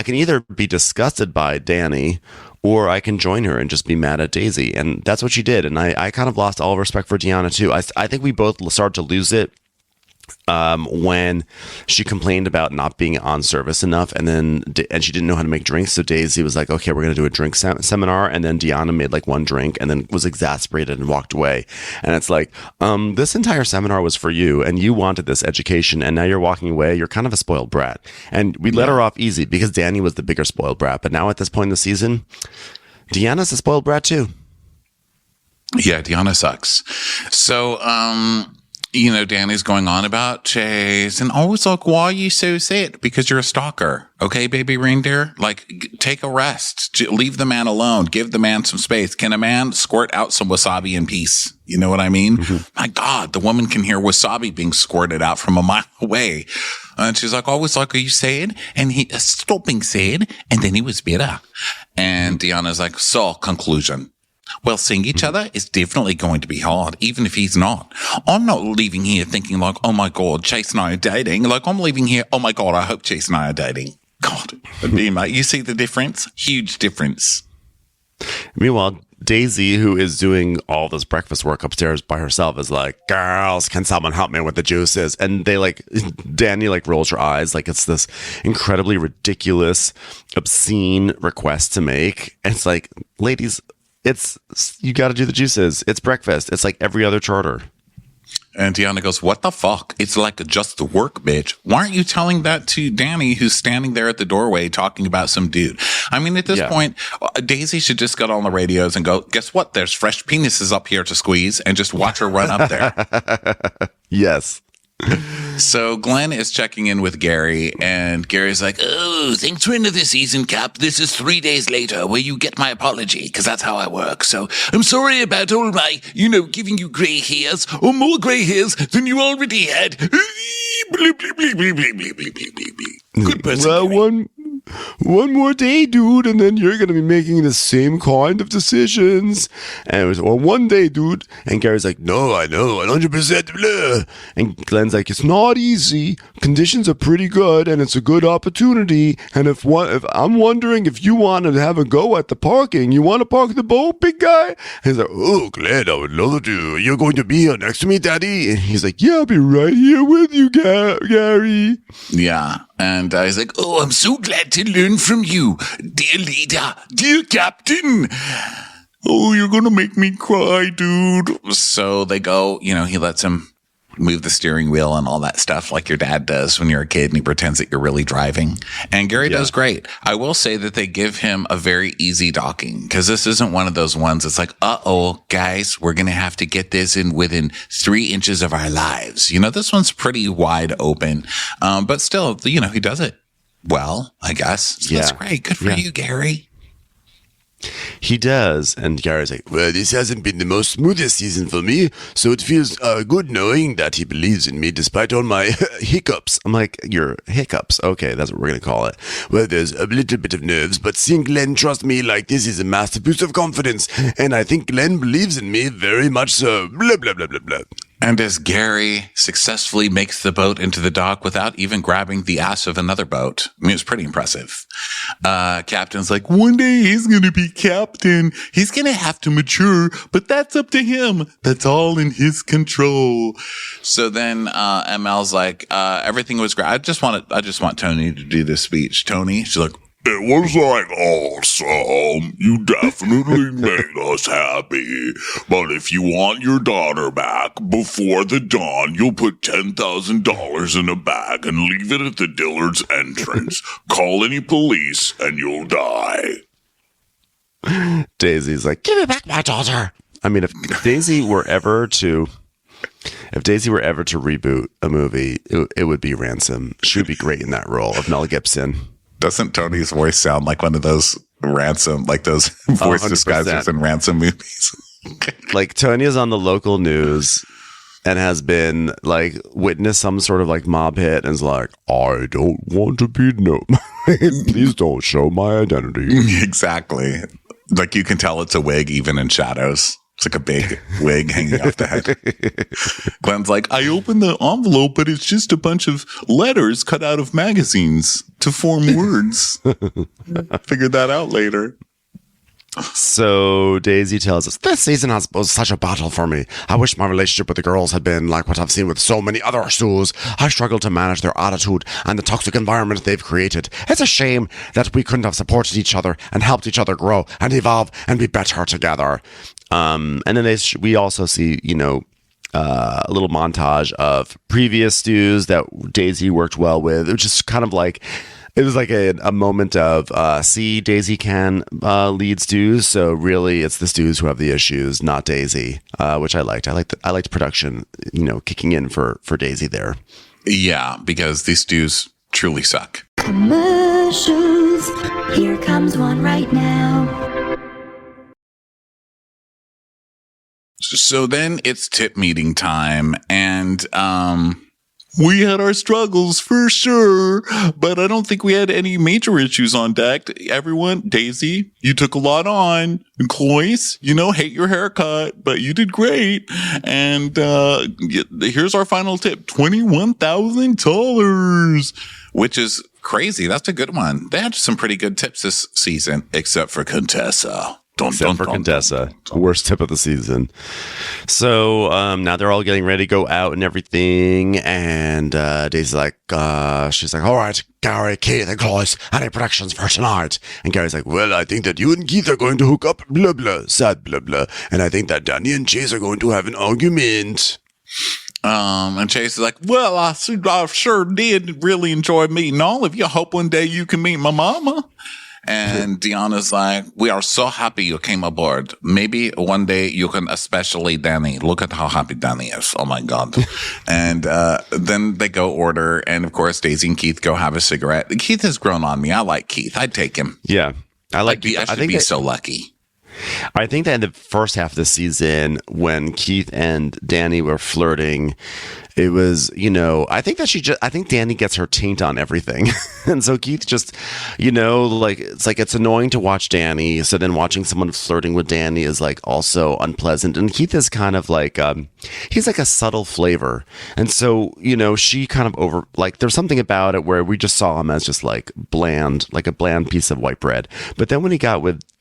can either be disgusted by Danny or I can join her and just be mad at Daisy. And that's what she did. And I kind of lost all respect for Deanna too. I think we both started to lose it when she complained about not being on service enough, and she didn't know how to make drinks. So Daisy was like, okay, we're going to do a drink seminar. And then Deanna made like one drink and then was exasperated and walked away. And it's like, this entire seminar was for you and you wanted this education and now you're walking away. You're kind of a spoiled brat. And we let her off easy because Danny was the bigger spoiled brat. But now at this point in the season, Deanna's a spoiled brat too. Yeah, Deanna sucks. So, Danny's going on about Chase and always like, why are you so sad? Because you're a stalker. Okay, baby reindeer? Like, take a rest. Leave the man alone. Give the man some space. Can a man squirt out some wasabi in peace? You know what I mean? Mm-hmm. My God, the woman can hear wasabi being squirted out from a mile away. And she's like, always like, are you sad? And he stopped being sad. And then he was better. And Deanna's like, so conclusion. Well, seeing each other is definitely going to be hard, even if he's not. I'm not leaving here thinking like, oh my God, Chase and I are dating. Like, I'm leaving here, oh my God, I hope Chase and I are dating. God, you see the difference? Huge difference. Meanwhile, Daisy, who is doing all this breakfast work upstairs by herself, is like, girls, can someone help me with the juices? And Danny rolls her eyes like it's this incredibly ridiculous, obscene request to make. And it's like, ladies, you got to do the juices. It's breakfast. It's like every other charter. And Deanna goes, what the fuck? It's like just the work, bitch. Why aren't you telling that to Danny, who's standing there at the doorway talking about some dude? I mean, at this point, Daisy should just get on the radios and go, guess what? There's fresh penises up here to squeeze, and just watch her run up there. Yes. So Glenn is checking in with Gary, and Gary's like, oh, thanks for another season, Cap. This is 3 days later where you get my apology, because that's how I work. So I'm sorry about all my, giving you gray hairs, or more gray hairs than you already had. Good person. Well, one more day, dude, and then you're going to be making the same kind of decisions. And it was, or one day, dude. And Gary's like, no, I know, 100%. Blah. And Glenn's like, it's not easy. Conditions are pretty good, and it's a good opportunity. And if I'm wondering if you want to have a go at the parking, you want to park the boat, big guy? And he's like, oh, Glenn, I would love to. You're going to be here next to me, Daddy? And he's like, yeah, I'll be right here with you, Gary. Yeah. And he's like, oh, I'm so glad to learn from you, dear leader, dear captain. Oh, you're going to make me cry, dude. So they go, he lets him move the steering wheel and all that stuff like your dad does when you're a kid and he pretends that you're really driving. And Gary does great. I will say that they give him a very easy docking because this isn't one of those ones that's like, uh-oh, guys, we're going to have to get this in within 3 inches of our lives. This one's pretty wide open. But still, he does it well, I guess. So that's great. Good for you, Gary. He does. And Gary's like, well, this hasn't been the most smoothest season for me, so it feels good knowing that he believes in me despite all my hiccups. I'm like, your hiccups? Okay, that's what we're going to call it. Well, there's a little bit of nerves, but seeing Glenn trust me like this is a massive boost of confidence, and I think Glenn believes in me very much so. Blah, blah, blah, blah, blah. And as Gary successfully makes the boat into the dock without even grabbing the ass of another boat, it's pretty impressive. Captain's like, one day he's going to be captain. He's going to have to mature, but that's up to him. That's all in his control. So then ML's like, everything was great. I just want Tony to do this speech. Tony, she's like, it was awesome. You definitely made us happy. But if you want your daughter back before the dawn, you'll put $10,000 in a bag and leave it at the Dillard's entrance. Call any police and you'll die. Daisy's like, give me back my daughter. I mean, if Daisy were ever to reboot a movie, it would be Ransom. She would be great in that role of Mel Gibson. Doesn't Tony's voice sound like one of those Ransom, like those voice 100%. Disguisers in Ransom movies? Like Tony is on the local news and has been like witnessed some sort of like mob hit and is like, I don't want to be known. Please don't show my identity. Exactly. Like you can tell it's a wig even in shadows. It's like a big wig hanging off the head. Glenn's like, I opened the envelope, but it's just a bunch of letters cut out of magazines to form words. Figured that out later. So Daisy tells us, this season was such a battle for me. I wish my relationship with the girls had been like what I've seen with so many other schools. I struggle to manage their attitude and the toxic environment they've created. It's a shame that we couldn't have supported each other and helped each other grow and evolve and be better together. And then we also see, a little montage of previous stews that Daisy worked well with, which is kind of like, it was like a moment of, Daisy can lead stews. So really it's the stews who have the issues, not Daisy, which I liked. I liked production, kicking in for Daisy there. Yeah, because these stews truly suck. Commercials. Here comes one right now. So then it's tip meeting time, and we had our struggles for sure, but I don't think we had any major issues on deck. Everyone, Daisy, you took a lot on. And Cloyce, hate your haircut, but you did great. And here's our final tip, $21,000, which is crazy. That's a good one. They had some pretty good tips this season, except for Contessa. Except for Contessa, worst tip of the season. So now they're all getting ready to go out and everything. And Daisy's like, she's like, all right, Gary, Keith, and Cloyce, any predictions for tonight? And Gary's like, well, I think that you and Keith are going to hook up, blah, blah, sad, blah, blah. And I think that Danny and Chase are going to have an argument. And Chase is like, well, I sure did really enjoy meeting all of you. I hope one day you can meet my mama. And Deanna's like, we are so happy you came aboard. Maybe one day you can, especially Danny. Look at how happy Danny is. Oh my God. And then they go order. And of course, Daisy and Keith go have a cigarette. Keith has grown on me. I like Keith. I'd take him. Yeah. I should be so lucky. I think that in the first half of the season, when Keith and Danny were flirting, it was, I think that I think Danny gets her taint on everything. And so Keith just, it's annoying to watch Danny. So then watching someone flirting with Danny is like also unpleasant. And Keith is kind of like, he's like a subtle flavor. And so, she kind of there's something about it where we just saw him as just like bland, like a bland piece of white bread. But then when he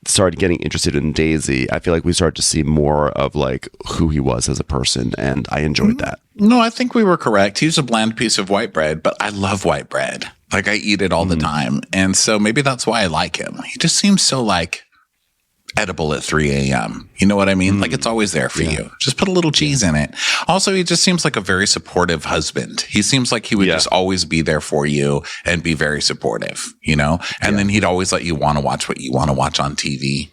started getting interested in Daisy, I feel like we started to see more of like who he was as a person, and I enjoyed that. No, I think we were correct. He's a bland piece of white bread, but I love white bread. Like I eat it all the time. And so maybe that's why I like him. He just seems so like edible at 3 a.m. You know what I mean? Like it's always there for you. Just put a little cheese in it. Also, he just seems like a very supportive husband. He seems like he would just always be there for you and be very supportive, And then he'd always let you want to watch what you want to watch on TV.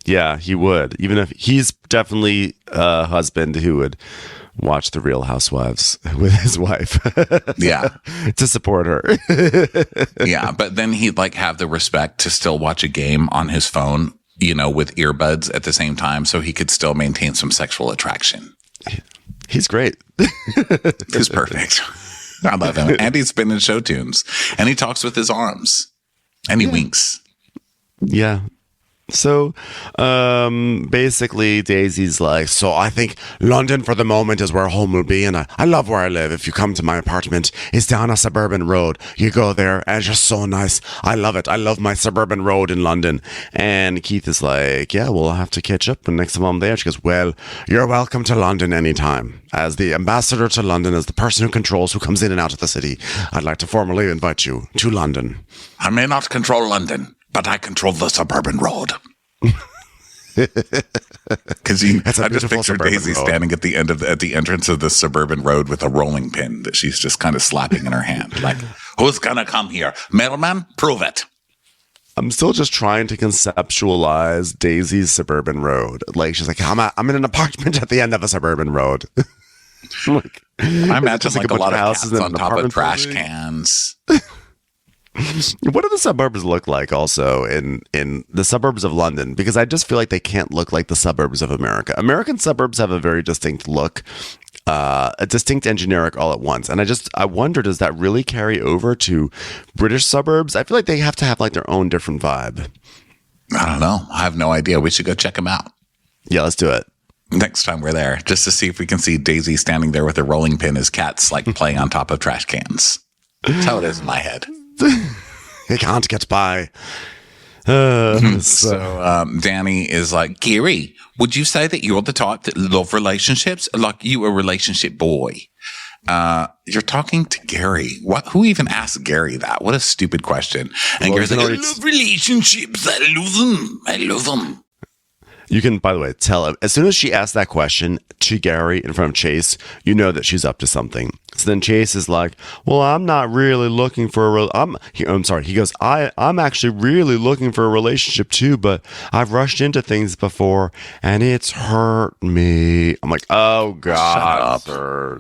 Yeah, he would. Even if he's definitely a husband who would watch The Real Housewives with his wife. Yeah. To support her. Yeah, but then he'd like have the respect to still watch a game on his phone, with earbuds at the same time so he could still maintain some sexual attraction. He's great. He's perfect. I love him. And he's spinning show tunes. And he talks with his arms. And he winks. Yeah. So, basically Daisy's like, so I think London for the moment is where home will be. And I love where I live. If you come to my apartment, it's down a suburban road. You go there and it's just so nice. I love it. I love my suburban road in London. And Keith is like, yeah, we'll have to catch up when next time I'm there. She goes, well, you're welcome to London anytime. As the ambassador to London, as the person who controls who comes in and out of the city, I'd like to formally invite you to London. I may not control London, but I control the suburban road. Because I just picture Daisy standing at the entrance of the suburban road with a rolling pin that she's just kind of slapping in her hand. Like, who's gonna come here? Mailman, prove it. I'm still just trying to conceptualize Daisy's suburban road. Like she's like, I'm in an apartment at the end of a suburban road. Like, I imagine like a lot of houses on top of trash cans. What do the suburbs look like also in the suburbs of London? Because I just feel like they can't look like the suburbs of America. American suburbs have a very distinct look, a distinct and generic all at once. And I wonder, does that really carry over to British suburbs? I feel like they have to have like their own different vibe. I don't know. I have no idea. We should go check them out. Yeah, let's do it. Next time we're there, just to see if we can see Daisy standing there with a rolling pin as cats like playing on top of trash cans. That's how it is in my head. You can't get by. So Danny is like, Gary, would you say that you're the type that love relationships? Like you a relationship boy? You're talking to Gary. Who even asked Gary that? What a stupid question. And Gary's like, I love relationships. I love them. You can, by the way, tell as soon as she asked that question to Gary in front of Chase, you know that she's up to something. So then Chase is like, well, I'm not really looking for I'm sorry. He goes, I'm actually really looking for a relationship too, but I've rushed into things before and it's hurt me. I'm like, oh God,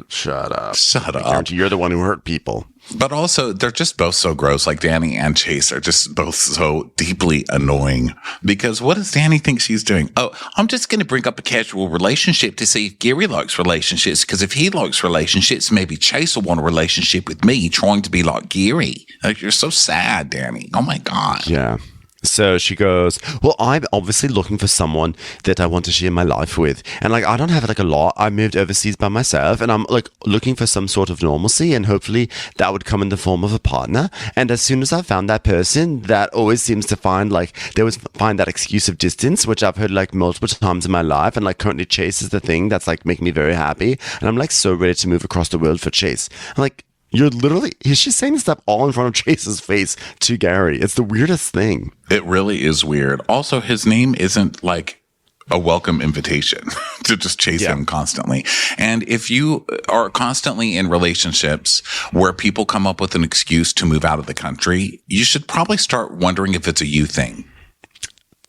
shut up. I guarantee you're the one who hurt people. But also, they're just both so gross. Like Danny and Chase are just both so deeply annoying. Because what does Danny think she's doing? Oh, I'm just going to bring up a casual relationship to see if Gary likes relationships. Because if he likes relationships, maybe Chase will want a relationship with me, trying to be like Gary. Like, you're so sad, Danny. Oh my God. Yeah. So she goes, well, I'm obviously looking for someone that I want to share my life with. And like, I don't have like a lot. I moved overseas by myself and I'm like looking for some sort of normalcy and hopefully that would come in the form of a partner. And as soon as I found that person, that always seems to find that excuse of distance, which I've heard like multiple times in my life. And like currently Chase is the thing that's like making me very happy. And I'm like so ready to move across the world for Chase. I'm like, she's saying this stuff all in front of Chase's face to Gary. It's the weirdest thing. It really is weird. Also, his name isn't like a welcome invitation to just chase him constantly. And if you are constantly in relationships where people come up with an excuse to move out of the country, you should probably start wondering if it's a you thing.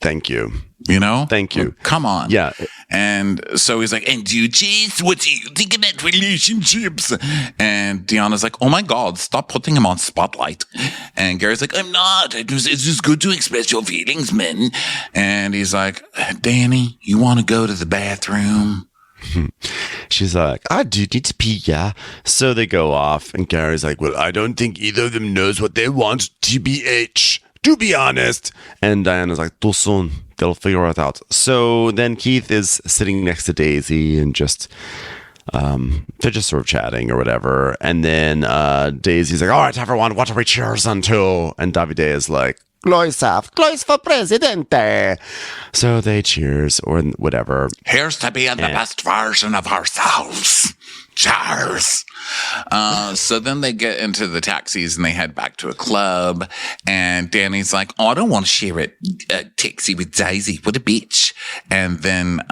Thank you. You know? Thank you. Like, come on. Yeah. And so he's like, and do you, Chase, what do you think about relationships? And Deanna's like, oh my God, stop putting him on spotlight. And Gary's like, I'm not. It's just good to express your feelings, man. And he's like, Danny, you want to go to the bathroom? she's like, I do need to pee, yeah. So they go off, and Gary's like, well, I don't think either of them knows what they want, TBH, to be honest. And Diana's like, too soon. They'll figure it out. So then Keith is sitting next to Daisy and just, they're just sort of chatting or whatever. And then Daisy's like, all right, everyone, what are we cheers unto? And Davide is like, Glois for Presidente. So they cheers or whatever. Here's to being the best version of ourselves. Cheers. So then they get into the taxis and they head back to a club. And Danny's like, oh, I don't want to share a taxi with Daisy. What a bitch. And then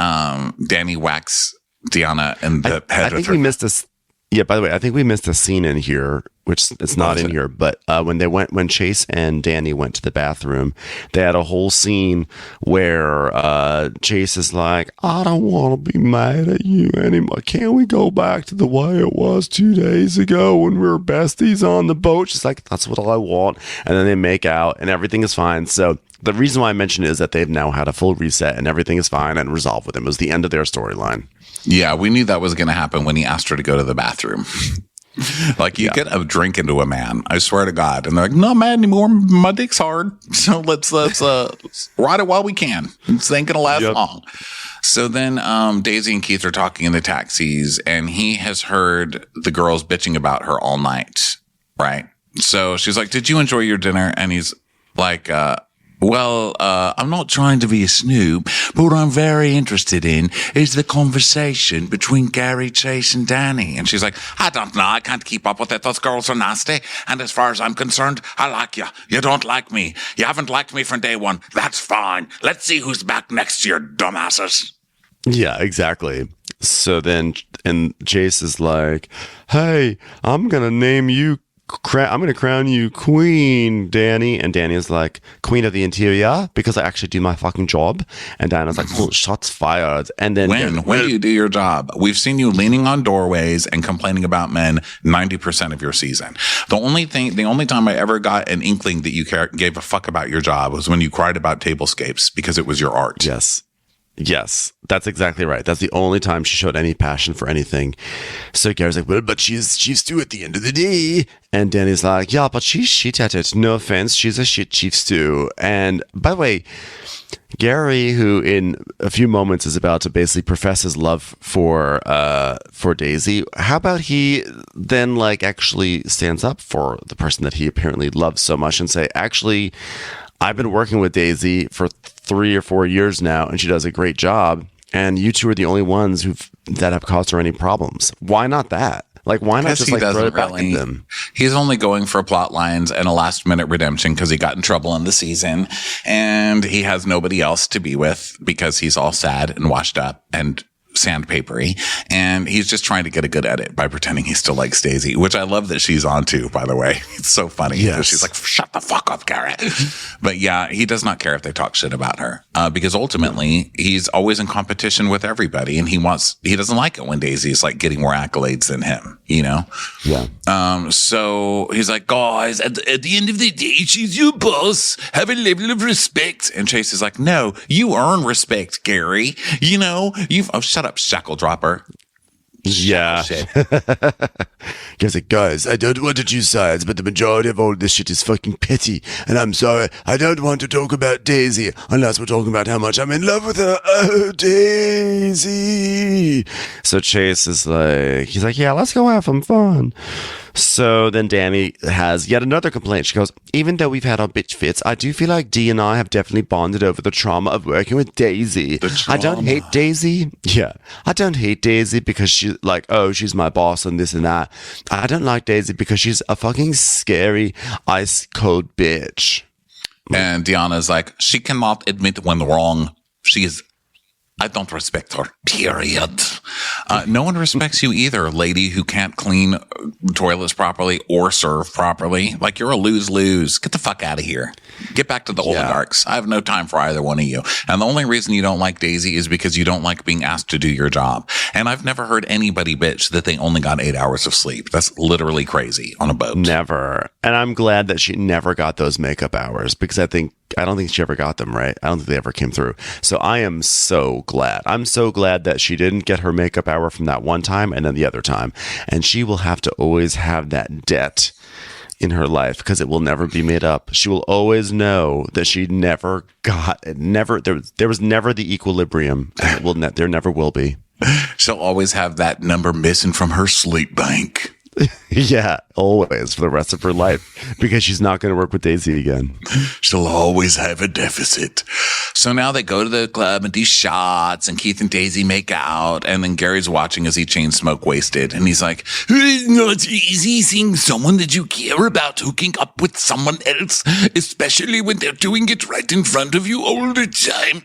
Danny whacks Diana in the head. I think we missed this. Yeah, by the way, I think we missed a scene in here, which it's not in here, but when Chase and Danny went to the bathroom, they had a whole scene where Chase is like, I don't want to be mad at you anymore. Can't we go back to the way it was 2 days ago when we were besties on the boat? She's like, that's what I want. And then they make out and everything is fine. So the reason why I mentioned it is that they've now had a full reset and everything is fine and resolved with them. It was the end of their storyline. Yeah, we knew that was going to happen when he asked her to go to the bathroom. Like, you get a drink into a man, I swear to God. And they're like, not mad anymore. My dick's hard. So let's ride it while we can. This ain't going to last long. So then Daisy and Keith are talking in the taxis, and he has heard the girls bitching about her all night, right? So she's like, did you enjoy your dinner? And he's like, well, I'm not trying to be a snoop, but what I'm very interested in is the conversation between Gary, Chase, and Danny. And she's like, I don't know. I can't keep up with it. Those girls are nasty. And as far as I'm concerned, I like you. You don't like me. You haven't liked me from day one. That's fine. Let's see who's back next year, dumbasses. Yeah, exactly. So then, and Chase is like, hey, I'm going to name you I'm going to crown you queen, Danny. And Danny is like, queen of the interior, because I actually do my fucking job. And Diana's like, oh, shots fired. And then when do you do your job? We've seen you leaning on doorways and complaining about men 90% of your season. The only time I ever got an inkling that you gave a fuck about your job was when you cried about tablescapes because it was your art. Yes, that's exactly right. That's the only time she showed any passion for anything. So Gary's like, well, but she's chief stew at the end of the day. And Danny's like, yeah, but she's shit at it. No offense, she's a shit chief stew. And by the way, Gary, who in a few moments is about to basically profess his love for Daisy, how about he then like actually stands up for the person that he apparently loves so much and say, actually, I've been working with Daisy for 3 or 4 years now, and she does a great job. And you two are the only ones that have caused her any problems. Why not that? Like, why not just like throw it back at them? He's only going for plot lines and a last minute redemption because he got in trouble in the season, and he has nobody else to be with because he's all sad and washed up and sandpapery, and he's just trying to get a good edit by pretending he still likes Daisy, which I love that she's on too, by the way. It's so funny. Yes. She's like, shut the fuck up, Garrett. But yeah, he does not care if they talk shit about her because ultimately he's always in competition with everybody, and he doesn't like it when Daisy is like getting more accolades than him, you know? Yeah. So he's like, guys, at the end of the day, she's your boss. Have a level of respect. And Chase is like, no, you earn respect, Gary. You know, shut up, shackle dropper. Yeah. He's like, guys, I don't want to choose sides, but the majority of all this shit is fucking petty. And I'm sorry, I don't want to talk about Daisy unless we're talking about how much I'm in love with her. Oh, Daisy. So Chase is like, he's like, yeah, let's go have some fun. So then Danny has yet another complaint. She goes, even though we've had our bitch fits, I do feel like Dee and I have definitely bonded over the trauma of working with Daisy. I don't hate Daisy. Yeah. I don't hate Daisy because she's like, oh, she's my boss and this and that. I don't like Daisy because she's a fucking scary, ice cold bitch. And Deanna's like, she cannot admit when wrong. I don't respect her, period. No one respects you either, lady who can't clean toilets properly or serve properly. Like, you're a lose-lose. Get the fuck out of here. Get back to the oligarchs. I have no time for either one of you. And the only reason you don't like Daisy is because you don't like being asked to do your job. And I've never heard anybody bitch that they only got 8 hours of sleep. That's literally crazy on a boat. Never. And I'm glad that she never got those makeup hours because I think think she ever got them, right? I don't think they ever came through. So I am so glad. I'm so glad that she didn't get her makeup hour from that one time and then the other time. And she will have to always have that debt in her life because it will never be made up. She will always know that she never got it. There was never the equilibrium, and there never will be. She'll always have that number missing from her sleep bank. Yeah, always for the rest of her life because she's not going to work with Daisy again. She'll always have a deficit. So now they go to the club and do shots, and Keith and Daisy make out, and then Gary's watching as he chain smoke wasted, and he's like, "It's not easy seeing someone that you care about hooking up with someone else, especially when they're doing it right in front of you all the time."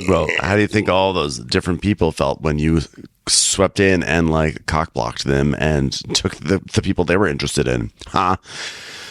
Well, how do you think all those different people felt when you swept in and like cock blocked them and took the people they were interested in? Huh?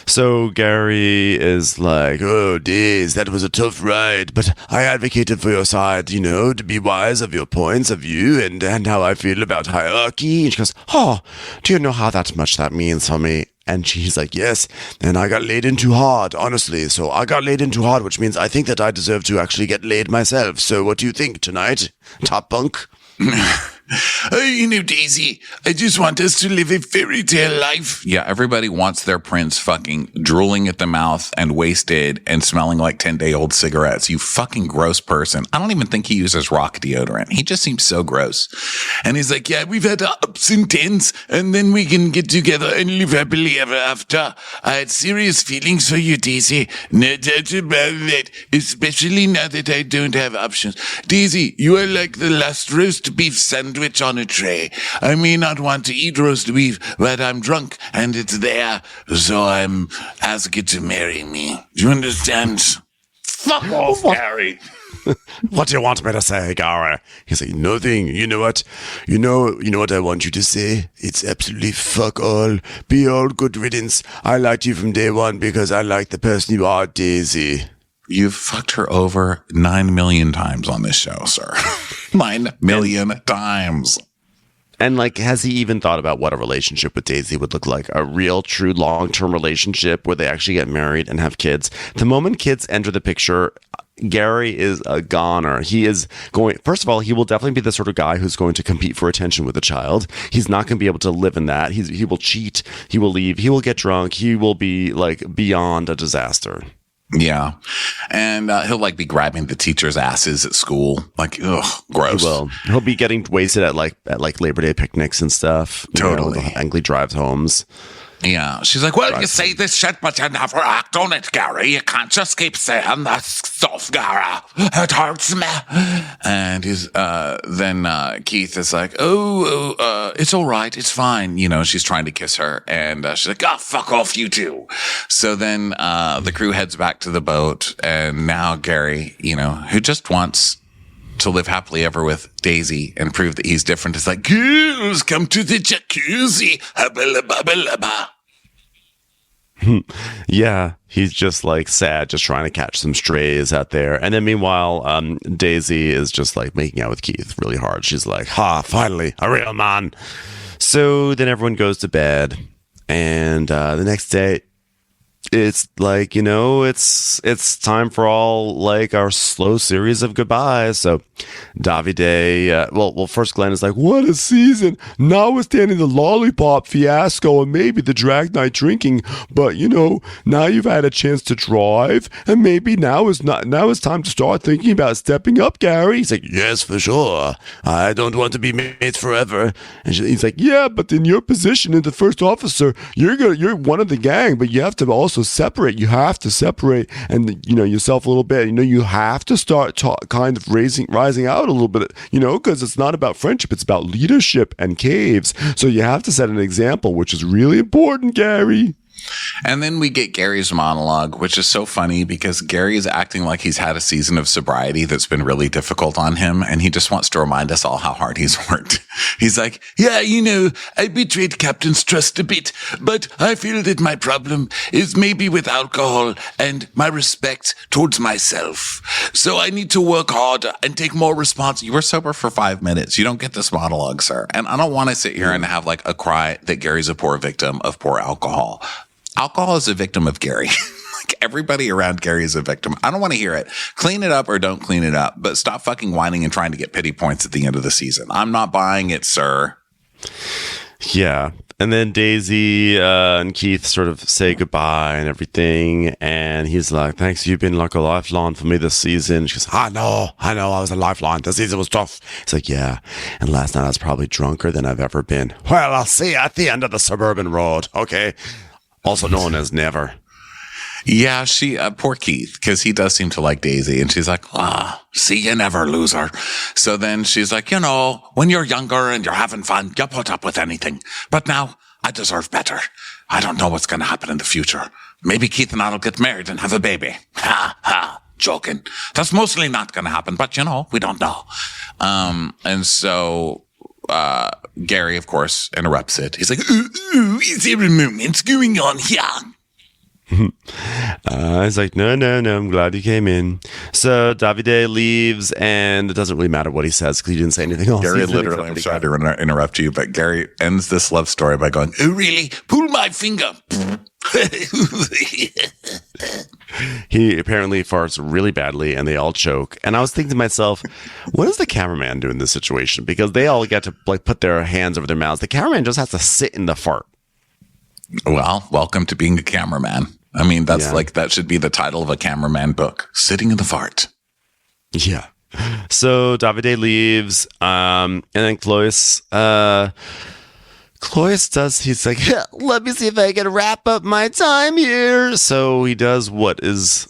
So Gary is like, "Oh, Days, that was a tough ride, but I advocated for your side, to be wise of your points of view and how I feel about hierarchy." And she goes, "Oh, do you know how much that means for me?" And she's like, "Yes, and I got laid in too hard, honestly. So I got laid in too hard, which means I think that I deserve to actually get laid myself. So what do you think tonight, top bunk?" Daisy, I just want us to live a fairy tale life. Yeah, everybody wants their prince fucking drooling at the mouth and wasted and smelling like 10-day-old cigarettes. You fucking gross person. I don't even think he uses rock deodorant. He just seems so gross. And he's like, "Yeah, we've had ups and downs, and then we can get together and live happily ever after. I had serious feelings for you, Daisy. No doubt about it, especially now that I don't have options. Daisy, you are like the last roast beef sandwich on a tray. I may not want to eat roast beef, but I'm drunk and it's there, so I'm asked you to marry me. Do you understand?" Fuck off, Gary. "What do you want me to say, Gary?" He's like, "Nothing. You know what? You know what I want you to say? It's absolutely fuck all. Be all good riddance. I liked you from day one because I like the person you are, Daisy." You've fucked her over 9 million times on this show, sir. 9 million times. And like, has he even thought about what a relationship with Daisy would look like? A real, true, long-term relationship where they actually get married and have kids. The moment kids enter the picture, Gary is a goner. He is going, first of all, he will definitely be the sort of guy who's going to compete for attention with a child. He's not going to be able to live in that. He will cheat. He will leave. He will get drunk. He will be like beyond a disaster. Yeah. And he'll like be grabbing the teachers' asses at school. Like, ugh, gross. He will. He'll be getting wasted at Labor Day picnics and stuff. Totally. The angry drives homes. Yeah. She's like, "Well, you say this shit, but you never act on it, Gary. You can't just keep saying that stuff, Gary. It hurts me." And then Keith is like, oh, it's all right. It's fine. She's trying to kiss her. And she's like, "Oh, fuck off, you two." So then the crew heads back to the boat. And now Gary, who just wants to live happily ever with Daisy and prove that he's different, is like, "Girls, come to the jacuzzi. Habba-labba-labba." Yeah, he's just like sad, just trying to catch some strays out there. And then meanwhile, Daisy is just like making out with Keith really hard. She's like, "Ha, finally, a real man." So then everyone goes to bed. And the next day, it's like, it's time for all like our slow series of goodbyes. So Davide, well, first Glenn is like, "What a season, notwithstanding the lollipop fiasco and maybe the drag night drinking, but now you've had a chance to drive, and maybe now is time to start thinking about stepping up, Gary." He's like, "Yes, for sure. I don't want to be mates forever." And he's like, "Yeah, but in your position as the first officer, you're one of the gang, but you have to also separate. You have to separate and yourself a little bit. You have to start kind of rising out a little bit, because it's not about friendship, it's about leadership and caves. So you have to set an example, which is really important, Gary." And then we get Gary's monologue, which is so funny because Gary is acting like he's had a season of sobriety that's been really difficult on him. And he just wants to remind us all how hard he's worked. He's like, "Yeah, I betrayed Captain's trust a bit, but I feel that my problem is maybe with alcohol and my respect towards myself. So I need to work harder and take more responsibility." You were sober for 5 minutes. You don't get this monologue, sir. And I don't want to sit here and have like a cry that Gary's a poor victim of poor alcohol. alcohol is a victim of Gary. Like everybody around Gary is a victim. I don't want to hear it. Clean it up or don't clean it up, but stop fucking whining and trying to get pity points at the end of the season. I'm not buying it, sir. Yeah. And then Daisy and Keith sort of say goodbye and everything. And he's like, thanks, you've been like a lifeline for me this season. She goes, I know, I was a lifeline. This season was tough. He's like, yeah. And last night I was probably drunker than I've ever been. Well, I'll see you at the end of the suburban road. Okay. Also known as Never. Yeah, poor Keith, because he does seem to like Daisy. And she's like, see you never, loser. So then she's like, when you're younger and you're having fun, you put up with anything. But now I deserve better. I don't know what's going to happen in the future. Maybe Keith and I will get married and have a baby. Ha, ha, joking. That's mostly not going to happen, but we don't know. And so Gary, of course, interrupts it. He's like, is there a moment going on here? He's like, no, I'm glad you came in. So Davide leaves, and it doesn't really matter what he says because he didn't say anything else. Gary literally, I'm sorry to interrupt you, but Gary ends this love story by going, oh, really? Pull my finger. He apparently farts really badly, and they all choke. And I was thinking to myself, what does the cameraman do in this situation? Because they all get to like put their hands over their mouths. The cameraman just has to sit in the fart. Well, welcome to being a cameraman. I mean, that should be the title of a cameraman book, Sitting in the Fart. Yeah. So Davide leaves, and then Clois he's like, let me see if I can wrap up my time here. So he does what is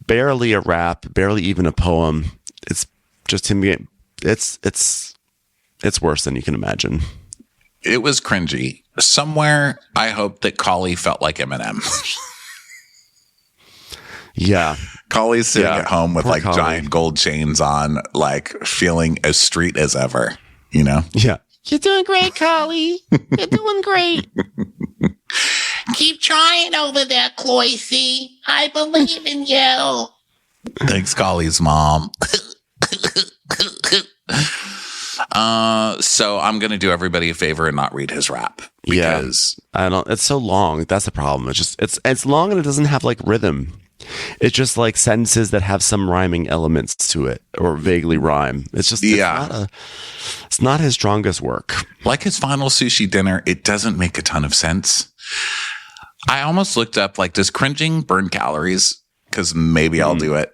barely a rap, barely even a poem. It's just him. It's worse than you can imagine. It was cringy. Somewhere, I hope that Collie felt like Eminem. Yeah. Collie's sitting at home with poor like Collie. giant gold chains on, like feeling as street as ever, Yeah. You're doing great, Collie. You're doing great. Keep trying over there, Cloisy. I believe in you. Thanks, Collie's mom. So I'm going to do everybody a favor and not read his rap because it's so long. That's the problem. It's long and it doesn't have like rhythm. It's just like sentences that have some rhyming elements to it or vaguely rhyme. It's not his strongest work. Like his final sushi dinner, it doesn't make a ton of sense. I almost looked up, like, does cringing burn calories? Because maybe I'll do it.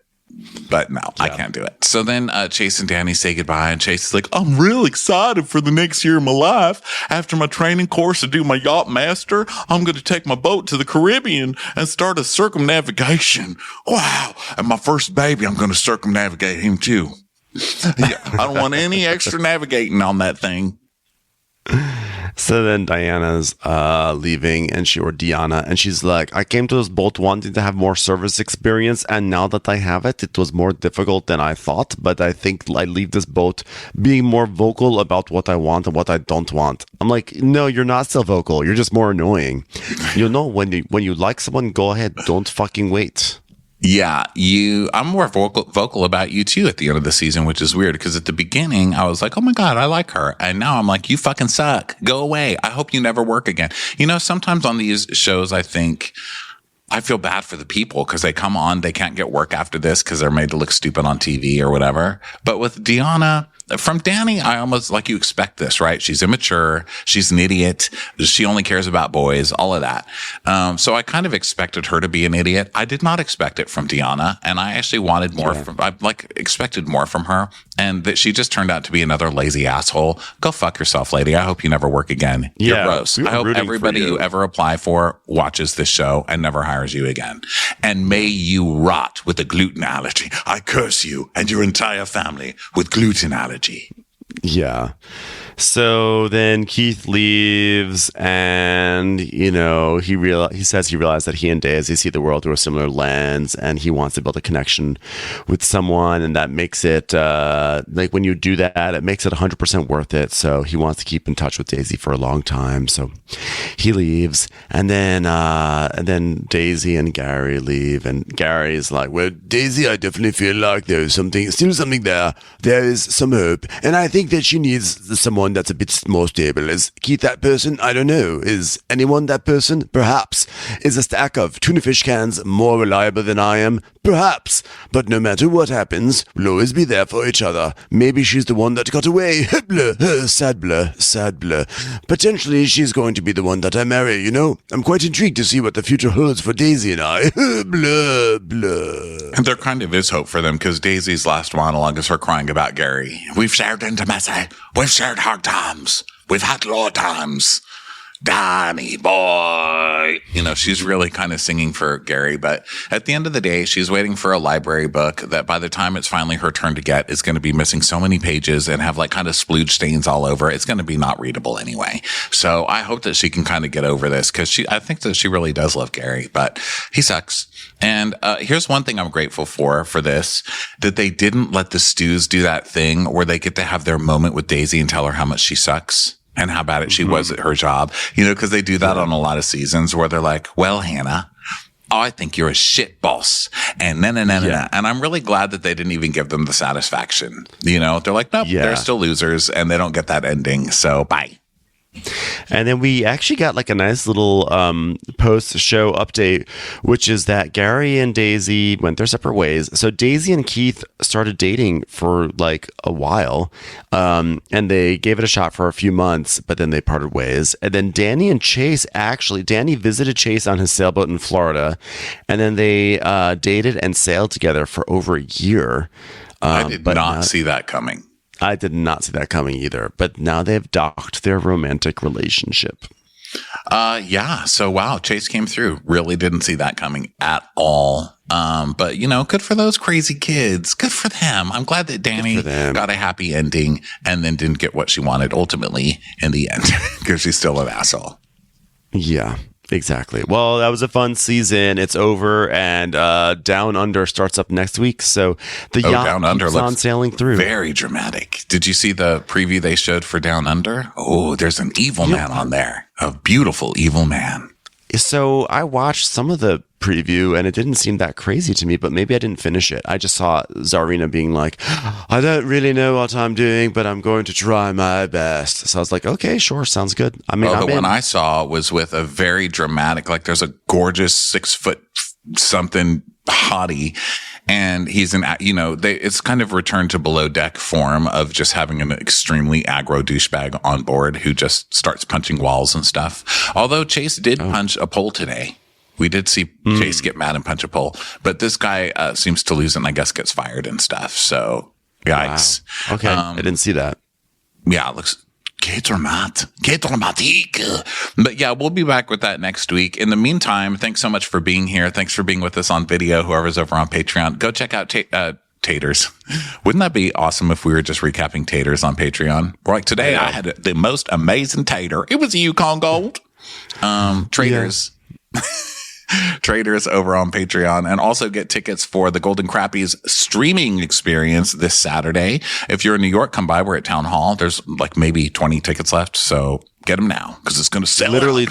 But no, I can't do it. So then Chase and Danny say goodbye, and Chase is like, I'm real excited for the next year of my life. After my training course to do my yacht master, I'm going to take my boat to the Caribbean and start a circumnavigation. Wow. And my first baby, I'm going to circumnavigate him too. I don't want any extra navigating on that thing. So then Diana's leaving, Diana, and she's like, I came to this boat wanting to have more service experience, and now that I have it, it was more difficult than I thought, but I think I leave this boat being more vocal about what I want and what I don't want. I'm like, no, you're not still vocal. You're just more annoying. When you like someone, go ahead. Don't fucking wait. Yeah, I'm more vocal about you too at the end of the season, which is weird because at the beginning I was like, oh my God, I like her. And now I'm like, you fucking suck. Go away. I hope you never work again. Sometimes on these shows, I think I feel bad for the people because they come on, they can't get work after this because they're made to look stupid on TV or whatever. But with Deanna, from Danny, I almost like you expect this, right? She's immature. She's an idiot. She only cares about boys, all of that. So I kind of expected her to be an idiot. I did not expect it from Deanna. And I actually wanted more expected more from her. And that she just turned out to be another lazy asshole. Go fuck yourself, lady. I hope you never work again. You're gross. I hope everybody you ever apply for watches this show and never hires you again. And may you rot with a gluten allergy. I curse you and your entire family with gluten allergy. Yeah. So then Keith leaves, and he says he realized that he and Daisy see the world through a similar lens, and he wants to build a connection with someone, and that makes it like when you do that, it makes it 100% worth it. So he wants to keep in touch with Daisy for a long time. So he leaves, and then Daisy and Gary leave, and Gary's like, "Well, Daisy, I definitely feel like there's still something there. There is some hope, and I think think that she needs someone that's a bit more stable. Is Keith that person? I don't know. Is anyone that person? Perhaps. Is a stack of tuna fish cans more reliable than I am? Perhaps. But no matter what happens, we'll always be there for each other. Maybe she's the one that got away. Blur. Sad blur. Sad blur. Potentially she's going to be the one that I marry, you know? I'm quite intrigued to see what the future holds for Daisy and I. Blur, blur. And there kind of is hope for them because Daisy's last monologue is her crying about Gary. We've shared intimacy. We've shared hard times. We've had low times. Danny boy. You know, she's really kind of singing for Gary, but at the end of the day, she's waiting for a library book that by the time it's finally her turn to get is going to be missing so many pages and have like kind of splooge stains all over. It's going to be not readable anyway. So I hope that she can kind of get over this because I think that she really does love Gary, but he sucks. And here's one thing I'm grateful for this, that they didn't let the Stews do that thing where they get to have their moment with Daisy and tell her how much she sucks and how bad she was at her job. You know, because they do that on a lot of seasons where they're like, well, Hannah, I think you're a shit boss. And no. And I'm really glad that they didn't even give them the satisfaction. You know, they're like, nope, they're still losers and they don't get that ending. So bye. And then we actually got like a nice little post-show update, which is that Gary and Daisy went their separate ways. So Daisy and Keith started dating for like a while, and they gave it a shot for a few months, but then they parted ways. And then Danny and Chase Danny visited Chase on his sailboat in Florida, and then they dated and sailed together for over a year. I did not see that coming. I did not see that coming either, but now they've docked their romantic relationship. Yeah. So, wow, Chase came through. Really didn't see that coming at all. But, you know, good for those crazy kids. Good for them. I'm glad that Danny got a happy ending and then didn't get what she wanted ultimately in the end because she's still an asshole. Yeah. Exactly. Well, that was a fun season. It's over, and Down Under starts up next week. So the yacht Down Under keeps on sailing through. Very dramatic. Did you see the preview they showed for Down Under? Oh, there's an evil man on there. A beautiful evil man. So I watched some of the preview, and it didn't seem that crazy to me, but maybe I didn't finish it. I just saw Zarina being like, I don't really know what I'm doing, but I'm going to try my best. So I was like, okay, sure, sounds good. I mean, the one I saw was with a very dramatic, like there's a gorgeous 6 foot something hottie, and he's it's kind of returned to below deck form of just having an extremely aggro douchebag on board who just starts punching walls and stuff. Although Chase did punch a pole today. We did see Chase get mad and punch a pole, but this guy seems to lose it and I guess gets fired and stuff. So, yikes. Wow. Okay, I didn't see that. Yeah, it looks dramatique. But yeah, we'll be back with that next week. In the meantime, thanks so much for being here. Thanks for being with us on video, whoever's over on Patreon. Go check out Taters. Wouldn't that be awesome if we were just recapping Taters on Patreon? Like today, I had the most amazing tater. It was a Yukon Gold. Traders. Yeah. Traders over on Patreon, and also get tickets for the Golden Crappies streaming experience this Saturday. If you're in New York, come by. We're at Town Hall. There's like maybe 20 tickets left, so get them now because it's going to sell. Literally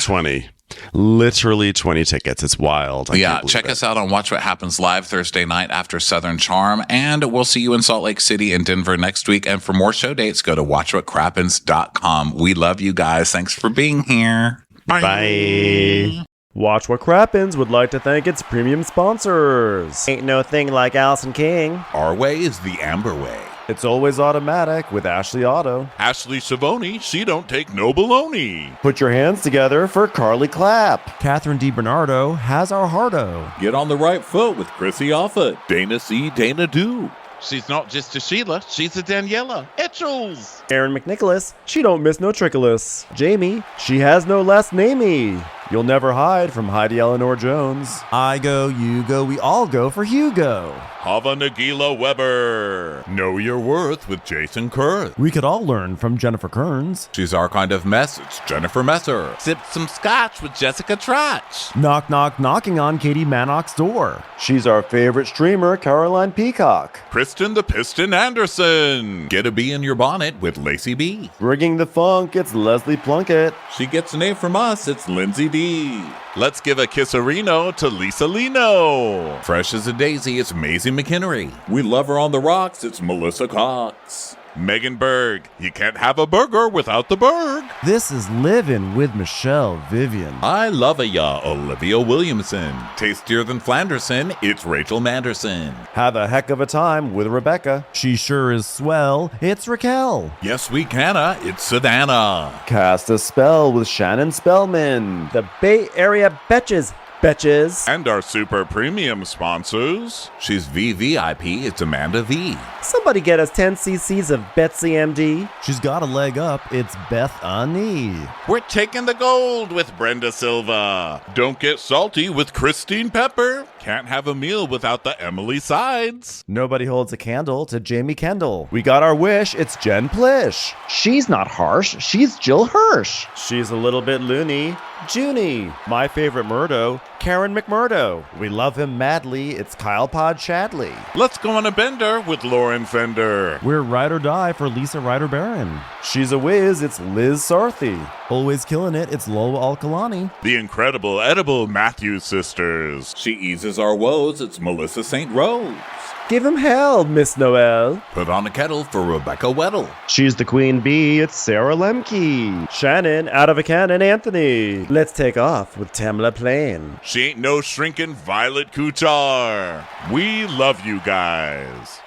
20 tickets. It's wild. Check us out on Watch What Happens Live Thursday night after Southern Charm, and we'll see you in Salt Lake City and Denver next week. And for more show dates, go to watchwhatcrappens.com. We love you guys. Thanks for being here. Bye. Watch What Crappens would like to thank its premium sponsors. Ain't no thing like Allison King. Our way is the Amber way. It's always automatic with Ashley Auto. Ashley Savoni, she don't take no baloney. Put your hands together for Carly Clapp. Catherine DiBernardo has our hearto. Get on the right foot with Chrissy Offutt. Dana C. Dana Do. She's not just a Sheila, she's a Daniela. Etchels! Erin McNicholas, she don't miss no trickolas. Jamie, she has no last namey. You'll never hide from Heidi Eleanor Jones. I go, you go, we all go for Hugo. Hava Nagila Weber. Know Your Worth with Jason Kurth. We could all learn from Jennifer Kearns. She's our kind of mess. It's Jennifer Messer. Sip some scotch with Jessica Trotch. Knock, knock, knocking on Katie Mannock's door. She's our favorite streamer, Caroline Peacock. Kristen the Piston Anderson. Get a bee in your bonnet with Lacey B. Bringing the funk, it's Leslie Plunkett. She gets a name from us. It's Lindsay D. Let's give a kisserino to Lisa Lino. Fresh as a daisy, it's Maisie McHenry. We love her on the rocks. It's Melissa Cox. Megan Berg. You can't have a burger without the Berg. This is Living with Michelle Vivian. I love ya, Olivia Williamson. Tastier than Flanderson, it's Rachel Manderson. Have a heck of a time with Rebecca. She sure is swell. It's Raquel. Yes, we canna, it's Savannah. Cast a spell with Shannon Spellman. The Bay Area Betches. Betches. And our super premium sponsors. She's VVIP, it's Amanda V. Somebody get us 10 cc's of Betsy MD. She's got a leg up. It's Beth Ani. We're taking the gold with Brenda Silva. Don't get salty with Christine Pepper. Can't have a meal without the Emily Sides. Nobody holds a candle to Jamie Kendall. We got our wish. It's Jen Plish. She's not harsh. She's Jill Hirsch. She's a little bit loony. Junie. My favorite Murdo, Karen McMurdo. We love him madly. It's Kyle Pod Shadley. Let's go on a bender with Lauren Fender. We're ride or die for Lisa Ryder Barron. She's a whiz. It's Liz Sarthy. Always killing it. It's Lola Alkalani. The incredible edible Matthews sisters. She eases our woes, it's Melissa St. Rose. Give him hell, Miss Noel. Put on a kettle for Rebecca Weddle. She's the queen bee. It's Sarah Lemke. Shannon, out of a cannon, Anthony. Let's take off with Tamla Plain. She ain't no shrinking Violet Couture. We love you guys.